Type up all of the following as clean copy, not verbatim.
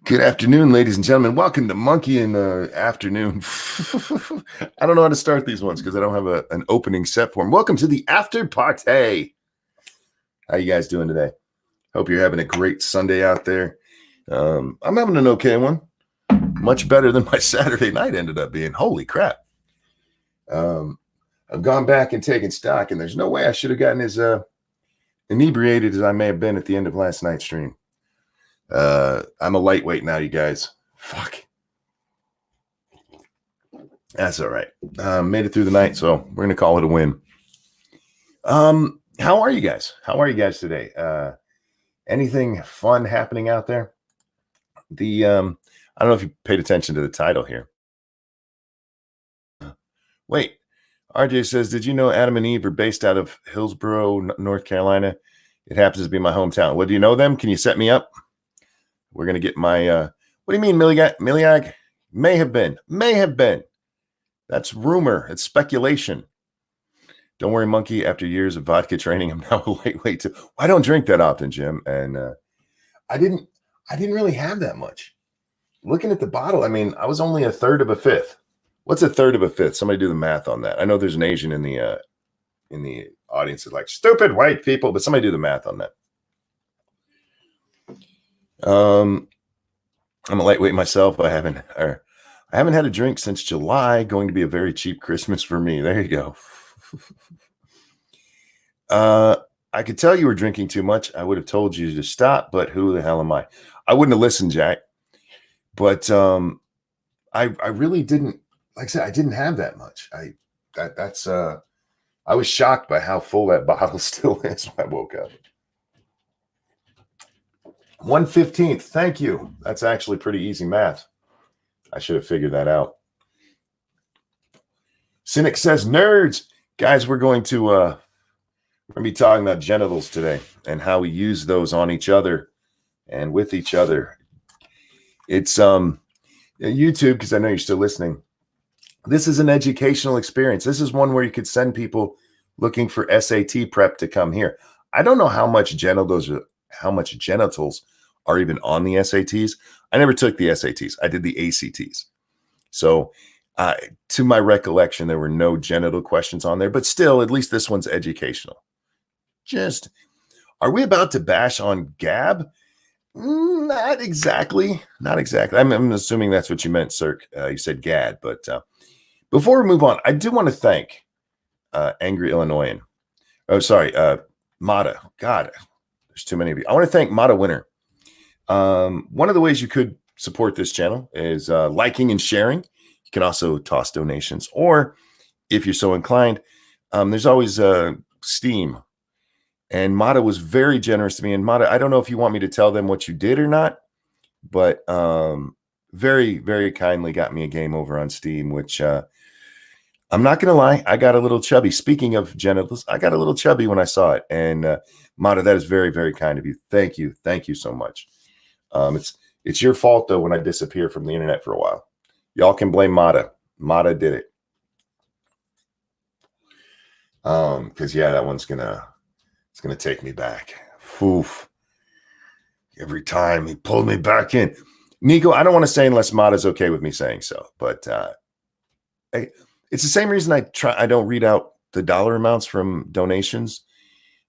Good afternoon, ladies and gentlemen. Welcome to Monkey in the Afternoon. I don't know how to start these ones because I don't have an opening set for them. Welcome to the after party. How you guys doing today? Hope you're having a great Sunday out there. I'm having an okay one. Much better than my Saturday night ended up being. Holy crap. I've gone back and taken stock, and there's no way I should have gotten as inebriated as I may have been at the end of last night's stream. I'm a lightweight now, you guys. Fuck. That's all right. Made it through the night, so we're gonna call it a win. How are you guys? How are you guys today? Anything fun happening out there? I don't know if you paid attention to the title here. Wait, RJ says, did you know Adam and Eve are based out of Hillsborough, North Carolina? It happens to be my hometown. Well, do you know them? Can you set me up? We're going to get my, what do you mean, Miliag? May have been. That's rumor. It's speculation. Don't worry, Monkey. After years of vodka training, I'm now a lightweight too. I don't drink that often, Jim. And I didn't really have that much. Looking at the bottle, I mean, I was only a third of a fifth. What's a third of a fifth? Somebody do the math on that. I know there's an Asian in the audience that's like, stupid white people, but somebody do the math on that. I'm a lightweight myself. I haven't had a drink since July. Going to be a very cheap Christmas for me. There you go. I could tell you were drinking too much. I would have told you to stop, but who the hell am I? I wouldn't have listened, Jack. But I really didn't. Like I said, I didn't have that much. I was shocked by how full that bottle still is when I woke up. 1/15th. Thank you. That's actually pretty easy math. I should have figured that out. Cynic says, nerds. Guys, we're going to be talking about genitals today and how we use those on each other and with each other. It's YouTube, because I know you're still listening. This is an educational experience. This is one where you could send people looking for SAT prep to come here. I don't know how much genitals are even on the SATs. I never took the SATs. I did the ACTs. So to my recollection, there were no genital questions on there, but still, at least this one's educational. Are we about to bash on Gab? Not exactly. I'm assuming that's what you meant, sir. You said Gad, but before we move on, I do want to thank Angry Illinoisan. Oh, sorry, Mata. God, there's too many of you. I want to thank Mata Winner. One of the ways you could support this channel is liking and sharing. You can also toss donations, or if you're so inclined, there's always Steam. And Mata was very generous to me. And Mata, I don't know if you want me to tell them what you did or not, but very, very kindly got me a game over on Steam, which I'm not going to lie, I got a little chubby. Speaking of genitals, I got a little chubby when I saw it. And Mata, that is very, very kind of you. Thank you. Thank you so much. It's your fault, though, when I disappear from the internet for a while. Y'all can blame Mata. Mata did it. Because, yeah, that one's going to take me back. Oof. Every time he pulled me back in. Nico, I don't want to say unless Mata's okay with me saying so, but it's the same reason I don't read out the dollar amounts from donations.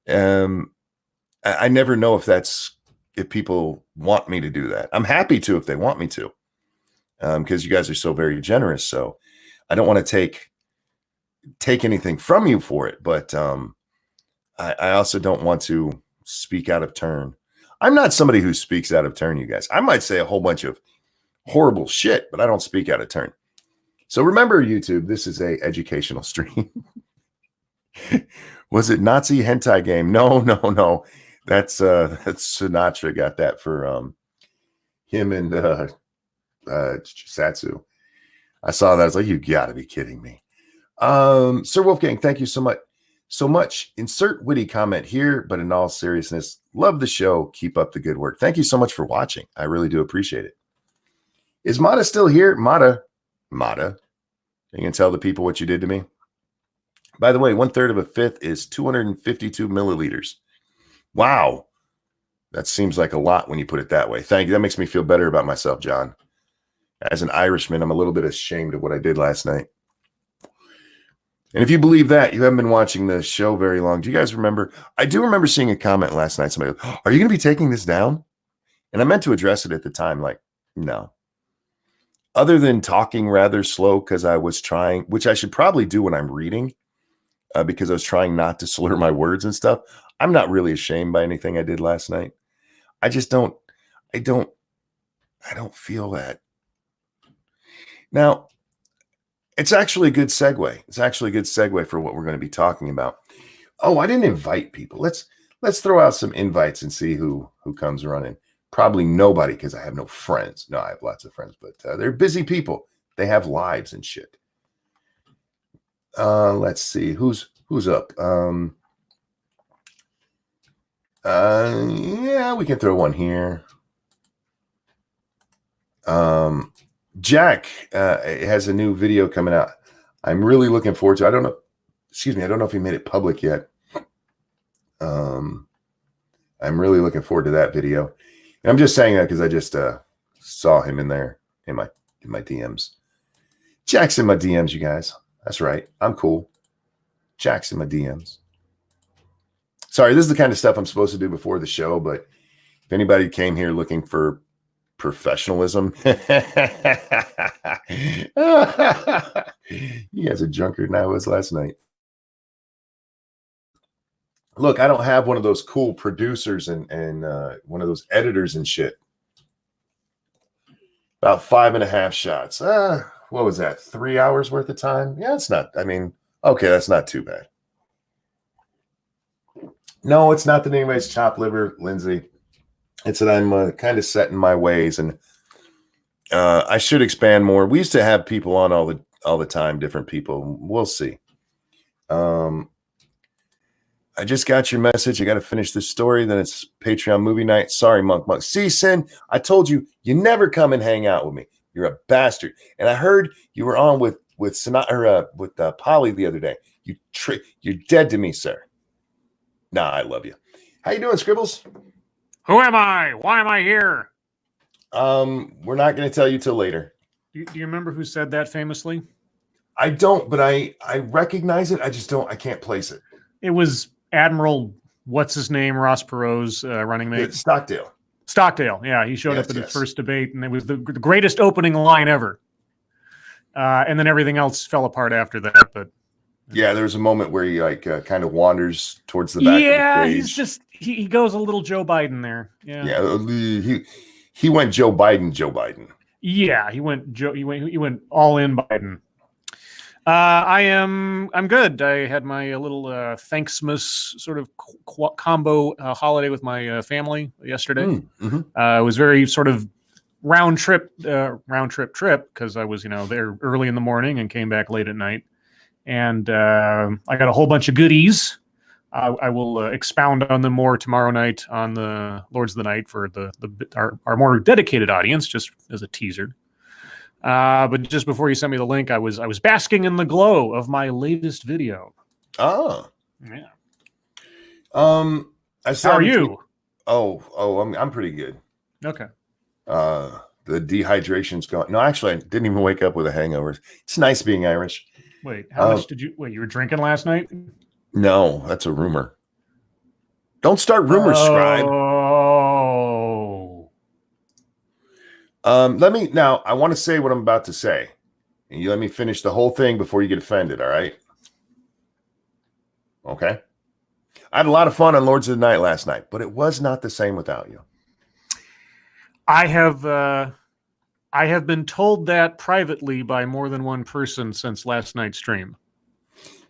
I never know if people want me to do that. I'm happy to if they want me to, because you guys are so very generous. So I don't want to take anything from you for it, but I also don't want to speak out of turn. I'm not somebody who speaks out of turn, you guys. I might say a whole bunch of horrible shit, but I don't speak out of turn. So remember, YouTube, this is a educational stream. Was it Nazi hentai game? No. That's Sinatra got that for him and Satsu. I saw that. I was like, you gotta be kidding me. Sir Wolfgang, thank you so much. Insert witty comment here, but in all seriousness, love the show. Keep up the good work. Thank you so much for watching. I really do appreciate it. Is Mata still here? Mata, you can tell the people what you did to me. By the way, 1/3 of a fifth is 252 milliliters. Wow. That seems like a lot when you put it that way. Thank you. That makes me feel better about myself, John. As an Irishman, I'm a little bit ashamed of what I did last night. And if you believe that, you haven't been watching the show very long. Do you guys remember? I do remember seeing a comment last night. Somebody goes, "Are you going to be taking this down?" And I meant to address it at the time. Like, no. Other than talking rather slow because I was trying, which I should probably do when I'm reading, because I was trying not to slur my words and stuff. I'm not really ashamed by anything I did last night. I just don't feel that. Now, it's actually a good segue. It's actually a good segue for what we're going to be talking about. Oh, I didn't invite people. Let's throw out some invites and see who comes running. Probably nobody because I have no friends. No, I have lots of friends, but they're busy people. They have lives and shit. Let's see who's up. Yeah, we can throw one here. Jack has a new video coming out. I'm really looking forward to. I don't know if he made it public yet. I'm really looking forward to that video. And I'm just saying that because I just saw him in there in my DMs. Jack's in my DMs, you guys. That's right. I'm cool. Jack's in my DMs. Sorry, this is the kind of stuff I'm supposed to do before the show, but if anybody came here looking for professionalism, you guys are drunker than I was last night. Look, I don't have one of those cool producers and one of those editors and shit. About 5.5 shots. What was that? 3 hours worth of time? Yeah, it's not. I mean, okay, that's not too bad. No, it's not that anybody's chopped liver, Lindsay. It's that I'm kind of set in my ways, and I should expand more. We used to have people on all the time, different people. We'll see. I just got your message. I got to finish this story. Then it's Patreon movie night. Sorry, Monk. See, Sin, I told you, you never come and hang out with me. You're a bastard. And I heard you were on with Polly the other day. You're dead to me, sir. Nah, I love you. How you doing, Scribbles? Who am I? Why am I here? We're not going to tell you till later. Do you remember who said that famously? I don't, but I recognize it. I just don't. I can't place it. It was Admiral, what's his name, Ross Perot's running mate. Stockdale. Yeah, he showed up at his first debate, and it was the greatest opening line ever. And then everything else fell apart after that. But yeah, there was a moment where he kind of wanders towards the back. Yeah, of the stage. He goes a little Joe Biden there. Yeah, he went Joe Biden. Yeah, he went all in Biden. I'm good. I had my little Thanksmas sort of combo holiday with my family yesterday. Mm-hmm. It was very sort of round trip because I was there early in the morning and came back late at night, and I got a whole bunch of goodies. I will expound on them more tomorrow night on the Lords of the Night for our more dedicated audience, just as a teaser. But just before you sent me the link, I was basking in the glow of my latest video. Oh, yeah. How are you? I'm pretty good. Okay. The dehydration's gone. No, actually, I didn't even wake up with a hangover. It's nice being Irish. Wait, how much did you? Wait, you were drinking last night? No, that's a rumor. Don't start rumors, Scribe. Oh. I want to say what I'm about to say. And you let me finish the whole thing before you get offended, all right? Okay. I had a lot of fun on Lords of the Night last night, but it was not the same without you. I have been told that privately by more than one person since last night's stream.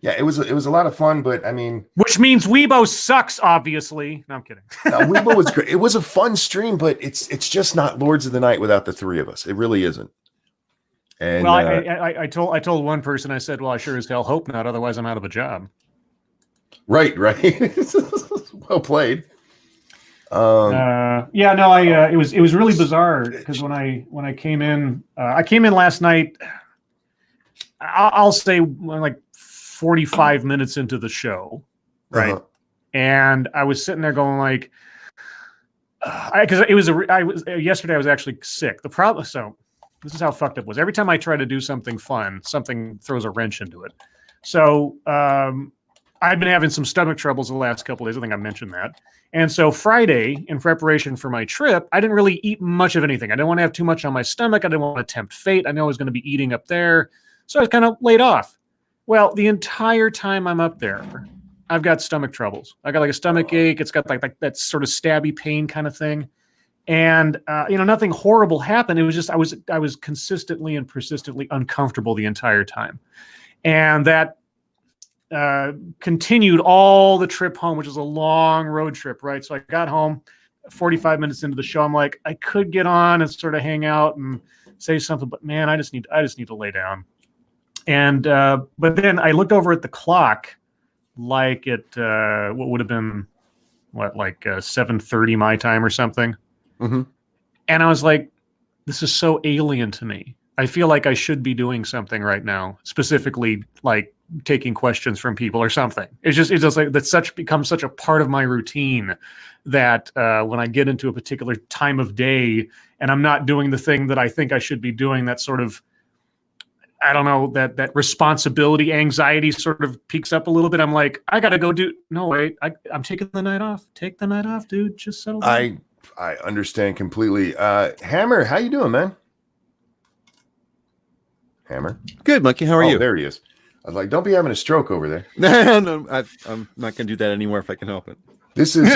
Yeah, it was a lot of fun, but I mean, which means Weibo sucks, obviously. No, I'm kidding. No, Weibo was great. It was a fun stream, but it's just not Lords of the Night without the three of us. It really isn't. And well, I told one person, I said, well, I sure as hell hope not, otherwise I'm out of a job. Right. Well played. It was really bizarre because when I came in last night. I'll say like 45 minutes into the show, right? Uh-huh. And I was sitting there going like, Because yesterday I was actually sick. The problem, so this is how fucked up it was. Every time I try to do something fun, something throws a wrench into it. So I've been having some stomach troubles the last couple of days. I think I mentioned that. And so Friday, in preparation for my trip, I didn't really eat much of anything. I didn't want to have too much on my stomach. I didn't want to tempt fate. I know I was going to be eating up there. So I was kind of laid off. Well, the entire time I'm up there, I've got stomach troubles. I got like a stomach ache. It's got like that sort of stabby pain kind of thing. And nothing horrible happened. It was just I was consistently and persistently uncomfortable the entire time. And that continued all the trip home, which is a long road trip, right? So I got home 45 minutes into the show. I'm like, I could get on and sort of hang out and say something, but man, I just need to lay down. And but then I looked over at the clock, like it what would have been 7:30 my time or something. Mm-hmm. And I was like, this is so alien to me. I feel like I should be doing something right now, specifically like taking questions from people or something. It's just like that's becomes such a part of my routine that when I get into a particular time of day and I'm not doing the thing that I think I should be doing, that sort of, I don't know, that responsibility, anxiety sort of peaks up a little bit. I'm like, I got to go do, no, wait, I'm taking the night off. Take the night off, dude. Just settle down. I understand completely. Hammer, how you doing, man? Hammer. Good, Monkey. How are you? There he is. I was like, don't be having a stroke over there. No, I'm not going to do that anymore if I can help it. This is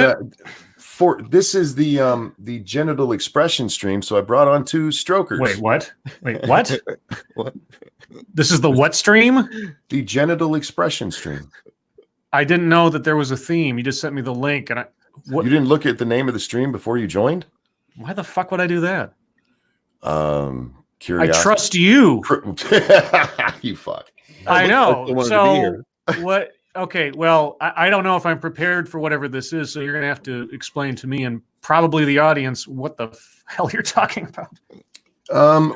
the genital expression stream, so I brought on 2 strokers. Wait, what? What? What? This is the what stream? The genital expression stream. I didn't know that there was a theme. You just sent me the link, and You didn't look at the name of the stream before you joined? Why the fuck would I do that? Curiosity. I trust you. You fuck. I know. So what? Okay. Well, I don't know if I'm prepared for whatever this is. So you're going to have to explain to me and probably the audience what the hell you're talking about.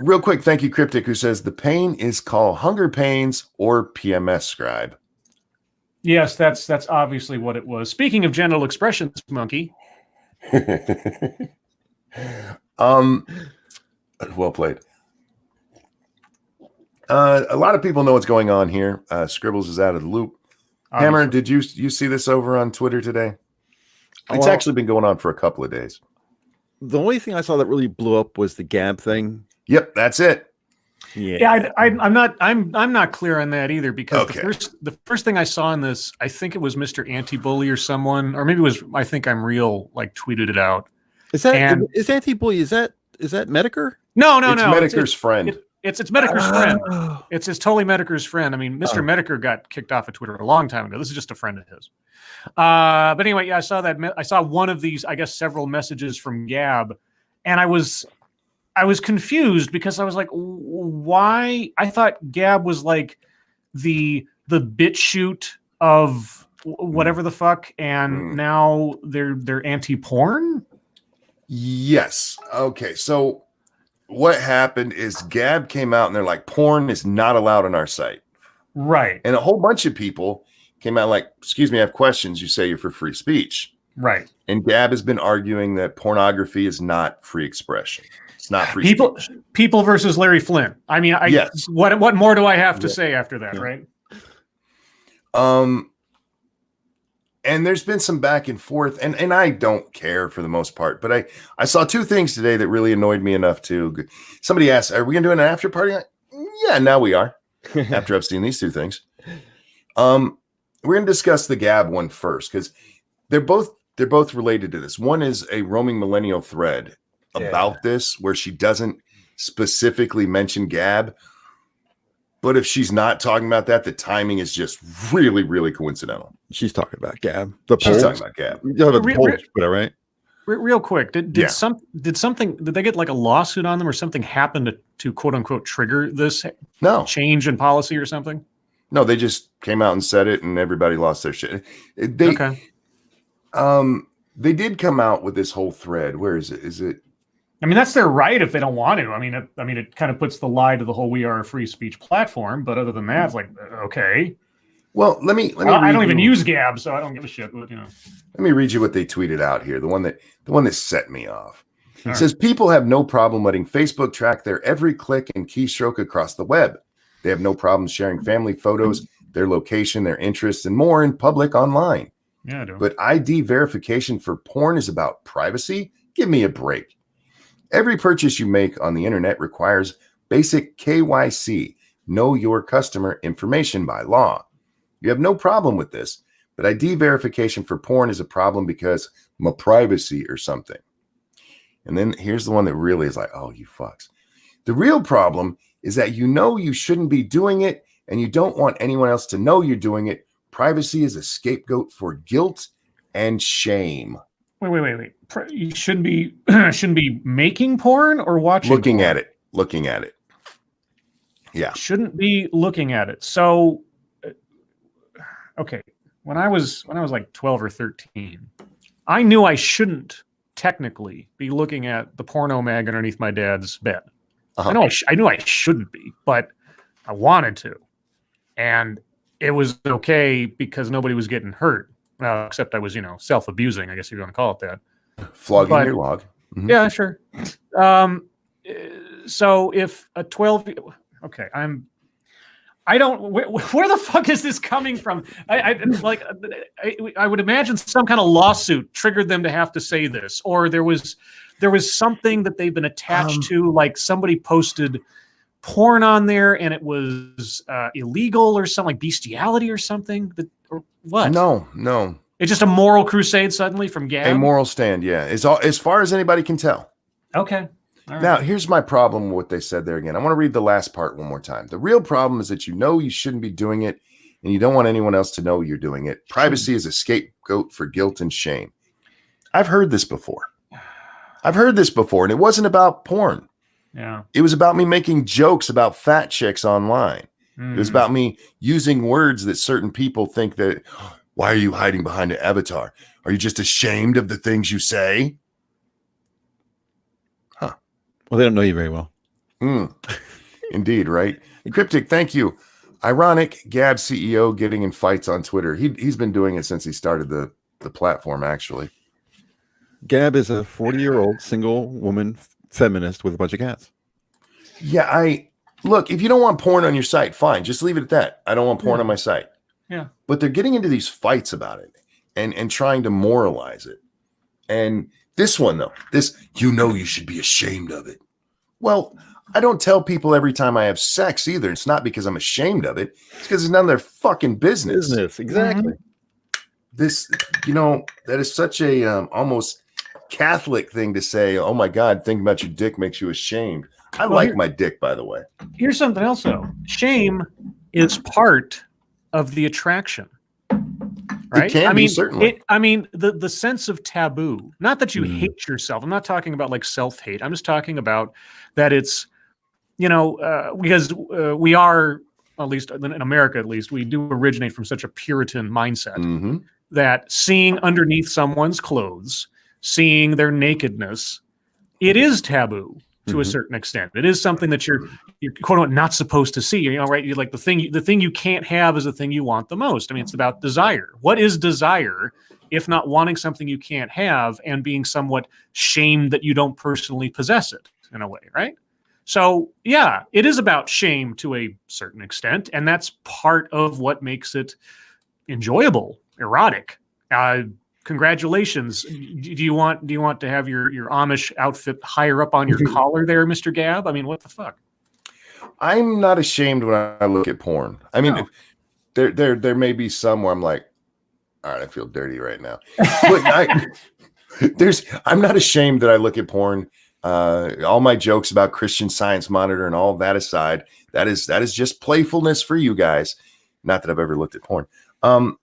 Real quick. Thank you, Cryptic, who says the pain is called hunger pains or PMS, Scribe. Yes, that's obviously what it was. Speaking of genital expressions, Monkey. Well played. A lot of people know what's going on here. Scribbles is out of the loop. Hammer, did you see this over on Twitter today? It's actually been going on for a couple of days. The only thing I saw that really blew up was the Gab thing. Yep, that's it. Yeah, I'm not clear on that either, because the first thing I saw in this, I think it was Mr. Anti-Bully or someone, or maybe it was I Think I'm Real, like tweeted it out. Is Anti-Bully? Is that Medicare? No. It's Medicare's friend. It's Medicare's friend. It's totally Medicare's friend. I mean, Mr. Medicare got kicked off of Twitter a long time ago. This is just a friend of his. But anyway, yeah, I saw that. I saw one of these, I guess, several messages from Gab, and I was confused because I was like, why? I thought Gab was like the BitChute of whatever the fuck, and now they're anti-porn. Yes. Okay. So what happened is Gab came out and they're like, porn is not allowed on our site. Right. And a whole bunch of people came out like, excuse me, I have questions. You say you're for free speech. Right. And Gab has been arguing that pornography is not free expression. It's not free speech. People versus Larry Flynn. I mean, yes. What more do I have to say after that, right? And there's been some back and forth, and I don't care for the most part, but I saw 2 things today that really annoyed me enough to. Somebody asked, "Are we going to do an after party?" Like, yeah, now we are. After I've seen these 2 things, we're going to discuss the Gab one first because they're both related to this. One is a roaming millennial thread about this, where she doesn't specifically mention Gab. But if she's not talking about that, the timing is just really, really coincidental. She's talking about Gab. She's talking about Gab. The polls, right? Real quick, did they get like a lawsuit on them, or something happened to quote unquote trigger this change in policy or something? No, they just came out and said it, and everybody lost their shit. They did come out with this whole thread. Where is it? Is it? I mean, that's their right if they don't want to. I mean, it kind of puts the lie to the whole "we are a free speech platform." But other than that, it's like, okay. Well, let me I don't even use Gab, so I don't give a shit. But, let me read you what they tweeted out here. The one that set me off. It All says people have no problem letting Facebook track their every click and keystroke across the web. They have no problem sharing family photos, their location, their interests, and more in public online. yeah, I do. But ID verification for porn is about privacy? Give me a break. Every purchase you make on the internet requires basic KYC, know your customer information by law. You have no problem with this, but ID verification for porn is a problem because my privacy or something. And then here's the one that really is like, oh, you fucks. The real problem is that you know you shouldn't be doing it and you don't want anyone else to know you're doing it. Privacy is a scapegoat for guilt and shame. Wait. You shouldn't be making porn or watching Looking porn? Looking at it. Yeah. Shouldn't be looking at it. So, okay, when I was like 12 or 13, I knew I shouldn't technically be looking at the porno mag underneath my dad's bed. Uh-huh. I knew I shouldn't be, but I wanted to, and it was okay because nobody was getting hurt. Except I was, self-abusing, I guess you want to call it that. Flogging your log. Mm-hmm. Yeah, sure. So if a 12, okay, I don't. Where the fuck is this coming from? I would imagine some kind of lawsuit triggered them to have to say this, or there was something that they've been attached to, like somebody posted porn on there and it was illegal or something, like bestiality or something. Or what? No. It's just a moral crusade suddenly from Gab. A moral stand, yeah. As far as anybody can tell. Okay. All right. Now, here's my problem with what they said there again. I want to read the last part one more time. The real problem is that you know you shouldn't be doing it, and you don't want anyone else to know you're doing it. Privacy is a scapegoat for guilt and shame. I've heard this before, and it wasn't about porn. Yeah. It was about me making jokes about fat chicks online. It was about me using words that certain people think that, why are you hiding behind an avatar? Are you just ashamed of the things you say? Well, they don't know you very well. Indeed, right? Cryptic, thank you. Ironic, Gab CEO getting in fights on Twitter. He's been doing it since he started the platform, actually. Gab is a 40-year-old single woman feminist with a bunch of cats. Yeah, look, if you don't want porn on your site, fine. Just leave it at that. I don't want porn on my site. Yeah. But they're getting into these fights about it and trying to moralize it. And this one, though, you should be ashamed of it. Well, I don't tell people every time I have sex either. It's not because I'm ashamed of it. It's because it's none of their fucking business. Exactly. This, that is such a almost Catholic thing to say. Oh my God, thinking about your dick makes you ashamed. I like my dick, by the way. Here's something else, though. Shame is part of the attraction. Right? It can be, certainly. The sense of taboo, not that you hate yourself. I'm not talking about like self-hate. I'm just talking about that it's, because we are, at least in America, at least, we do originate from such a Puritan mindset that seeing underneath someone's clothes, seeing their nakedness, it is taboo to a certain extent. It is something that you're quote unquote not supposed to see. Right? You're like the thing you can't have is the thing you want the most. I mean, it's about desire. What is desire if not wanting something you can't have and being somewhat shamed that you don't personally possess it in a way, right? So yeah, it is about shame to a certain extent, and that's part of what makes it enjoyable, erotic. Congratulations. Do you want to have your Amish outfit higher up on your collar there, Mr. Gab? I mean, what the fuck? I'm not ashamed when I look at porn. I mean, there may be some where I'm like, all right, I feel dirty right now. But I'm not ashamed that I look at porn. All my jokes about Christian Science Monitor and all that aside, that is just playfulness for you guys. Not that I've ever looked at porn. I'm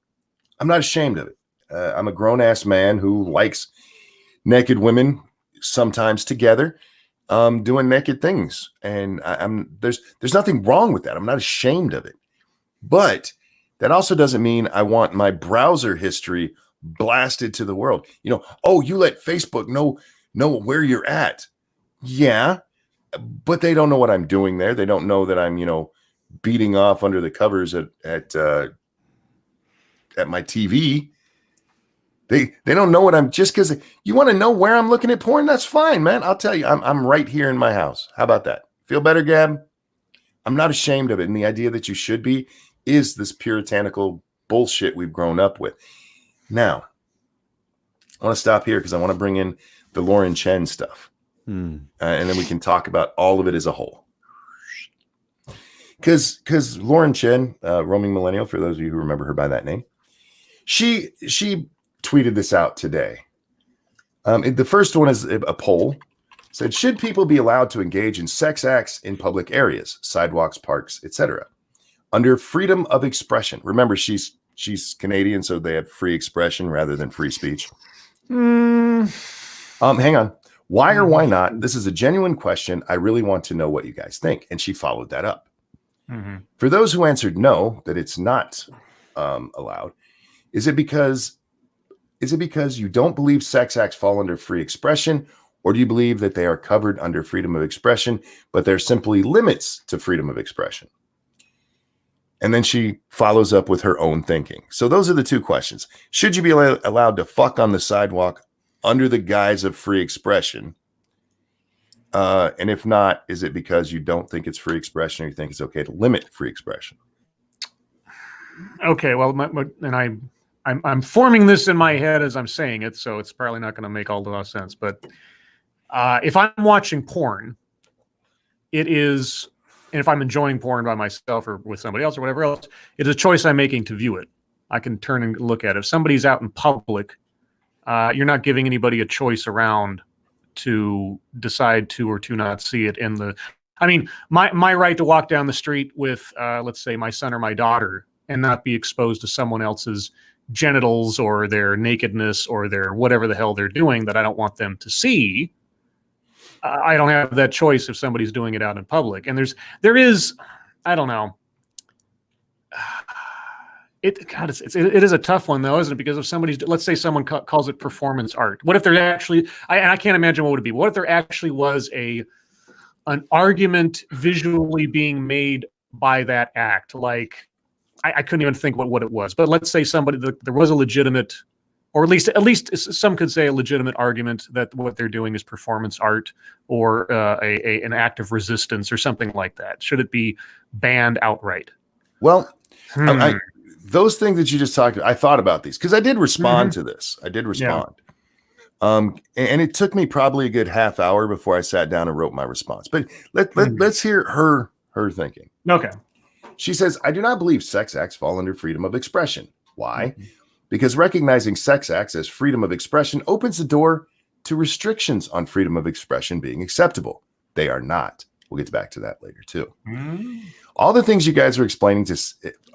not ashamed of it. I'm a grown-ass man who likes naked women, sometimes together, doing naked things. And there's nothing wrong with that. I'm not ashamed of it. But that also doesn't mean I want my browser history blasted to the world. You let Facebook know where you're at. Yeah, but they don't know what I'm doing there. They don't know that I'm, beating off under the covers at at my TV. They don't know what I'm just because you want to know where I'm looking at porn. That's fine, man. I'll tell you, I'm right here in my house. How about that? Feel better, Gab? I'm not ashamed of it. And the idea that you should be is this puritanical bullshit we've grown up with. Now, I want to stop here because I want to bring in the Lauren Chen stuff. And then we can talk about all of it as a whole. Because Lauren Chen, roaming millennial, for those of you who remember her by that name, she tweeted this out today. The first one is a poll. Said, should people be allowed to engage in sex acts in public areas, sidewalks, parks, etc., under freedom of expression? Remember, she's Canadian, so they have free expression rather than free speech. Hang on. Why or why not? This is a genuine question. I really want to know what you guys think. And she followed that up. For those who answered no, that it's not allowed, is it because you don't believe sex acts fall under free expression, or do you believe that they are covered under freedom of expression, but they're simply limits to freedom of expression? And then she follows up with her own thinking. So those are the two questions. Should you be allowed to fuck on the sidewalk under the guise of free expression? And if not, is it because you don't think it's free expression, or you think it's okay to limit free expression? Okay, well, I'm forming this in my head as I'm saying it, so it's probably not going to make all the sense. But if I'm watching porn, it is, and if I'm enjoying porn by myself or with somebody else or whatever else, it's a choice I'm making to view it. I can turn and look at it. If somebody's out in public, you're not giving anybody a choice around to decide to or to not see it in the. I mean, my right to walk down the street with, let's say, my son or my daughter and not be exposed to someone else's genitals or their nakedness or their whatever the hell they're doing that I don't want them to see. I don't have that choice if somebody's doing it out in public. And there is, I don't know. It is a tough one though, isn't it? Because if somebody's, let's say someone calls it performance art. What if there actually, I can't imagine what would it be. What if there actually was an argument visually being made by that act? Like, I couldn't even think what it was. But let's say there was a legitimate, or at least some could say a legitimate argument that what they're doing is performance art or an act of resistance or something like that. Should it be banned outright? Well, those things that you just talked about, I thought about these because I did respond to this. I did respond. Yeah. And it took me probably a good half hour before I sat down and wrote my response. But let's hear her thinking. Okay. She says, I do not believe sex acts fall under freedom of expression. Why? Because recognizing sex acts as freedom of expression opens the door to restrictions on freedom of expression being acceptable. They are not. We'll get back to that later too. All the things you guys are explaining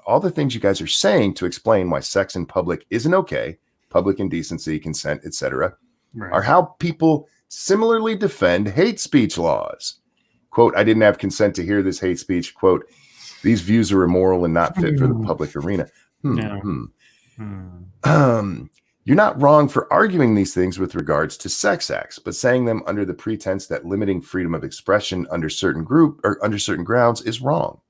all the things you guys are saying to explain why sex in public isn't okay, public indecency, consent, etc., are how people similarly defend hate speech laws. Quote, I didn't have consent to hear this hate speech. Quote, these views are immoral and not fit for the public arena. You're not wrong for arguing these things with regards to sex acts, but saying them under the pretense that limiting freedom of expression under certain grounds is wrong.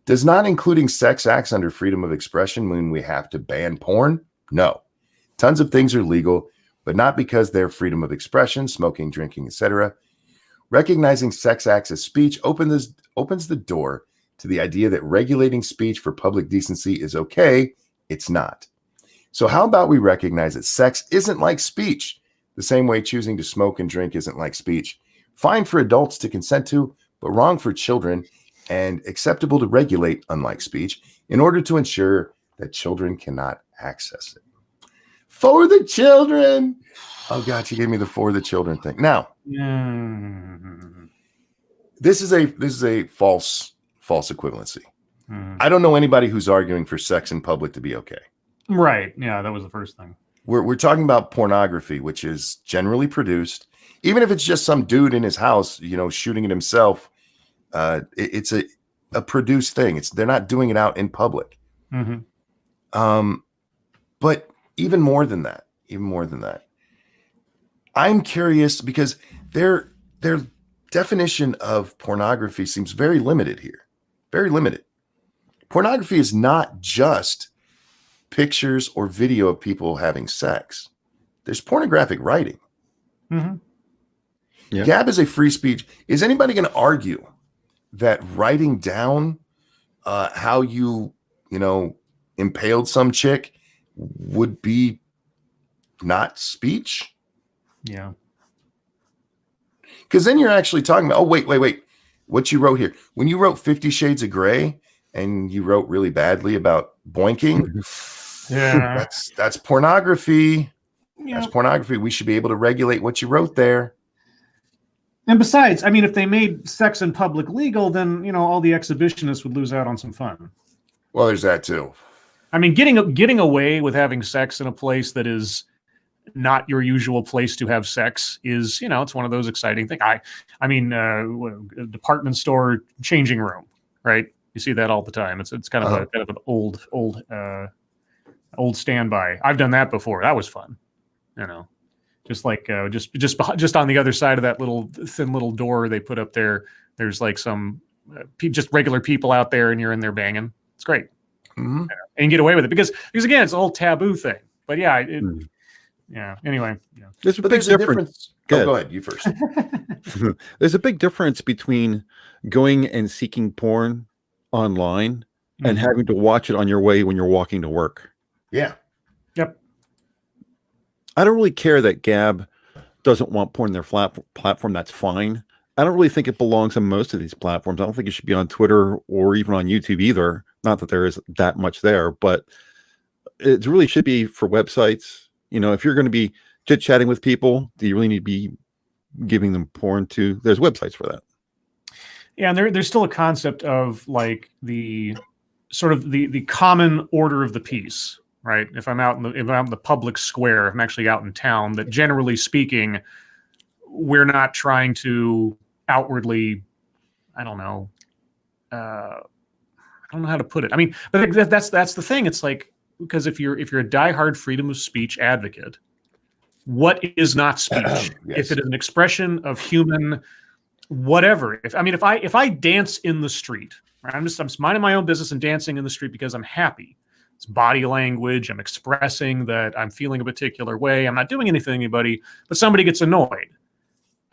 Does not including sex acts under freedom of expression mean we have to ban porn? No. Tons of things are legal, but not because they're freedom of expression, smoking, drinking, etc. Recognizing sex acts as speech opens the door to the idea that regulating speech for public decency is okay. It's not. So how about we recognize that sex isn't like speech, the same way choosing to smoke and drink isn't like speech. Fine for adults to consent to, but wrong for children, and acceptable to regulate, unlike speech, in order to ensure that children cannot access it. For the children. Oh God, you gave me the for the children thing. Now, this is a false equivalency. I don't know anybody who's arguing for sex in public to be okay. Right. Yeah, that was the first thing. We're talking about pornography, which is generally produced, even if it's just some dude in his house, shooting it himself. It's a produced thing. They're not doing it out in public. But even more than that, I'm curious because their definition of pornography seems very limited here. Very limited. Pornography is not just pictures or video of people having sex. There's pornographic writing. Mm-hmm. Yeah. Gab is a free speech. Is anybody going to argue that writing down how you impaled some chick would be not speech? Yeah. Because then you're actually talking about, oh, wait. What you wrote here. When you wrote 50 Shades of Grey and you wrote really badly about boinking, Yeah. that's pornography. Yeah. That's pornography. We should be able to regulate what you wrote there. And besides, I mean, if they made sex in public legal, then, all the exhibitionists would lose out on some fun. Well, there's that too. I mean, getting away with having sex in a place that is not your usual place to have sex is, it's one of those exciting things. I mean, department store changing room, right? You see that all the time. It's kind of an old standby. I've done that before. That was fun, just like just on the other side of that thin little door they put up there. There's like some just regular people out there, and you're in there banging. It's great, and you get away with it because again, it's a whole taboo thing. But yeah, yeah. Anyway, yeah. There's a big difference. Go ahead. You first. There's a big difference between going and seeking porn online and having to watch it on your way when you're walking to work. Yeah. Yep. I don't really care that Gab doesn't want porn in their platform. That's fine. I don't really think it belongs on most of these platforms. I don't think it should be on Twitter or even on YouTube either. Not that there is that much there, but it really should be for websites. If you're going to be chit-chatting with people, do you really need to be giving them porn too? There's websites for that. Yeah, and there's still a concept of like the sort of the common order of the piece, right? If I'm out in the public square, if I'm actually out in town, that generally speaking, we're not trying to outwardly, I don't know how to put it. I mean, but that's the thing. It's like, because if you're a diehard freedom of speech advocate, what is not speech? Yes. If it is an expression of human whatever. If I dance in the street, right, I'm just minding my own business and dancing in the street because I'm happy. It's body language. I'm expressing that I'm feeling a particular way. I'm not doing anything to anybody, but somebody gets annoyed.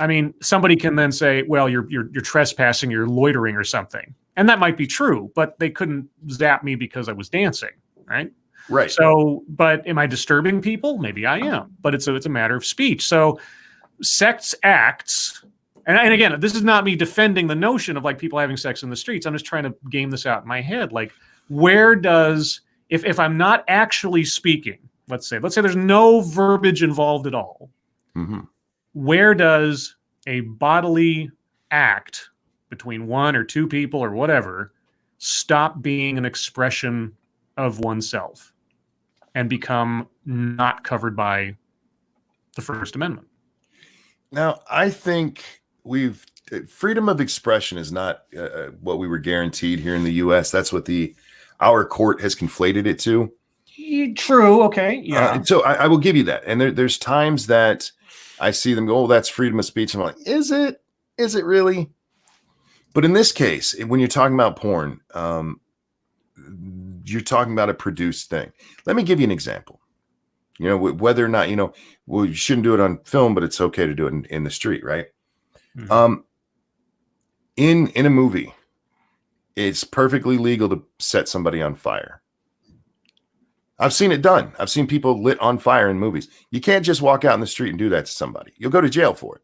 I mean, somebody can then say, well, you're trespassing, you're loitering or something. And that might be true, but they couldn't zap me because I was dancing, right? Right. So, but am I disturbing people? Maybe I am, but it's a matter of speech. So sex acts, and again, this is not me defending the notion of like people having sex in the streets. I'm just trying to game this out in my head. Like, where does, if I'm not actually speaking, let's say there's no verbiage involved at all. Mm-hmm. Where does a bodily act between one or two people or whatever stop being an expression of oneself and become not covered by the First Amendment? Now, I think freedom of expression is not what we were guaranteed here in the U.S. That's what our court has conflated it to. True. Okay. Yeah. So I will give you that. And there's times that I see them go, oh, that's freedom of speech. I'm like, is it? Is it really? But in this case, when you're talking about porn, you're talking about a produced thing. Let me give you an example. Whether or not, well, you shouldn't do it on film, but it's okay to do it in the street, right? Mm-hmm. In a movie, it's perfectly legal to set somebody on fire. I've seen it done. I've seen people lit on fire in movies. You can't just walk out in the street and do that to somebody. You'll go to jail for it.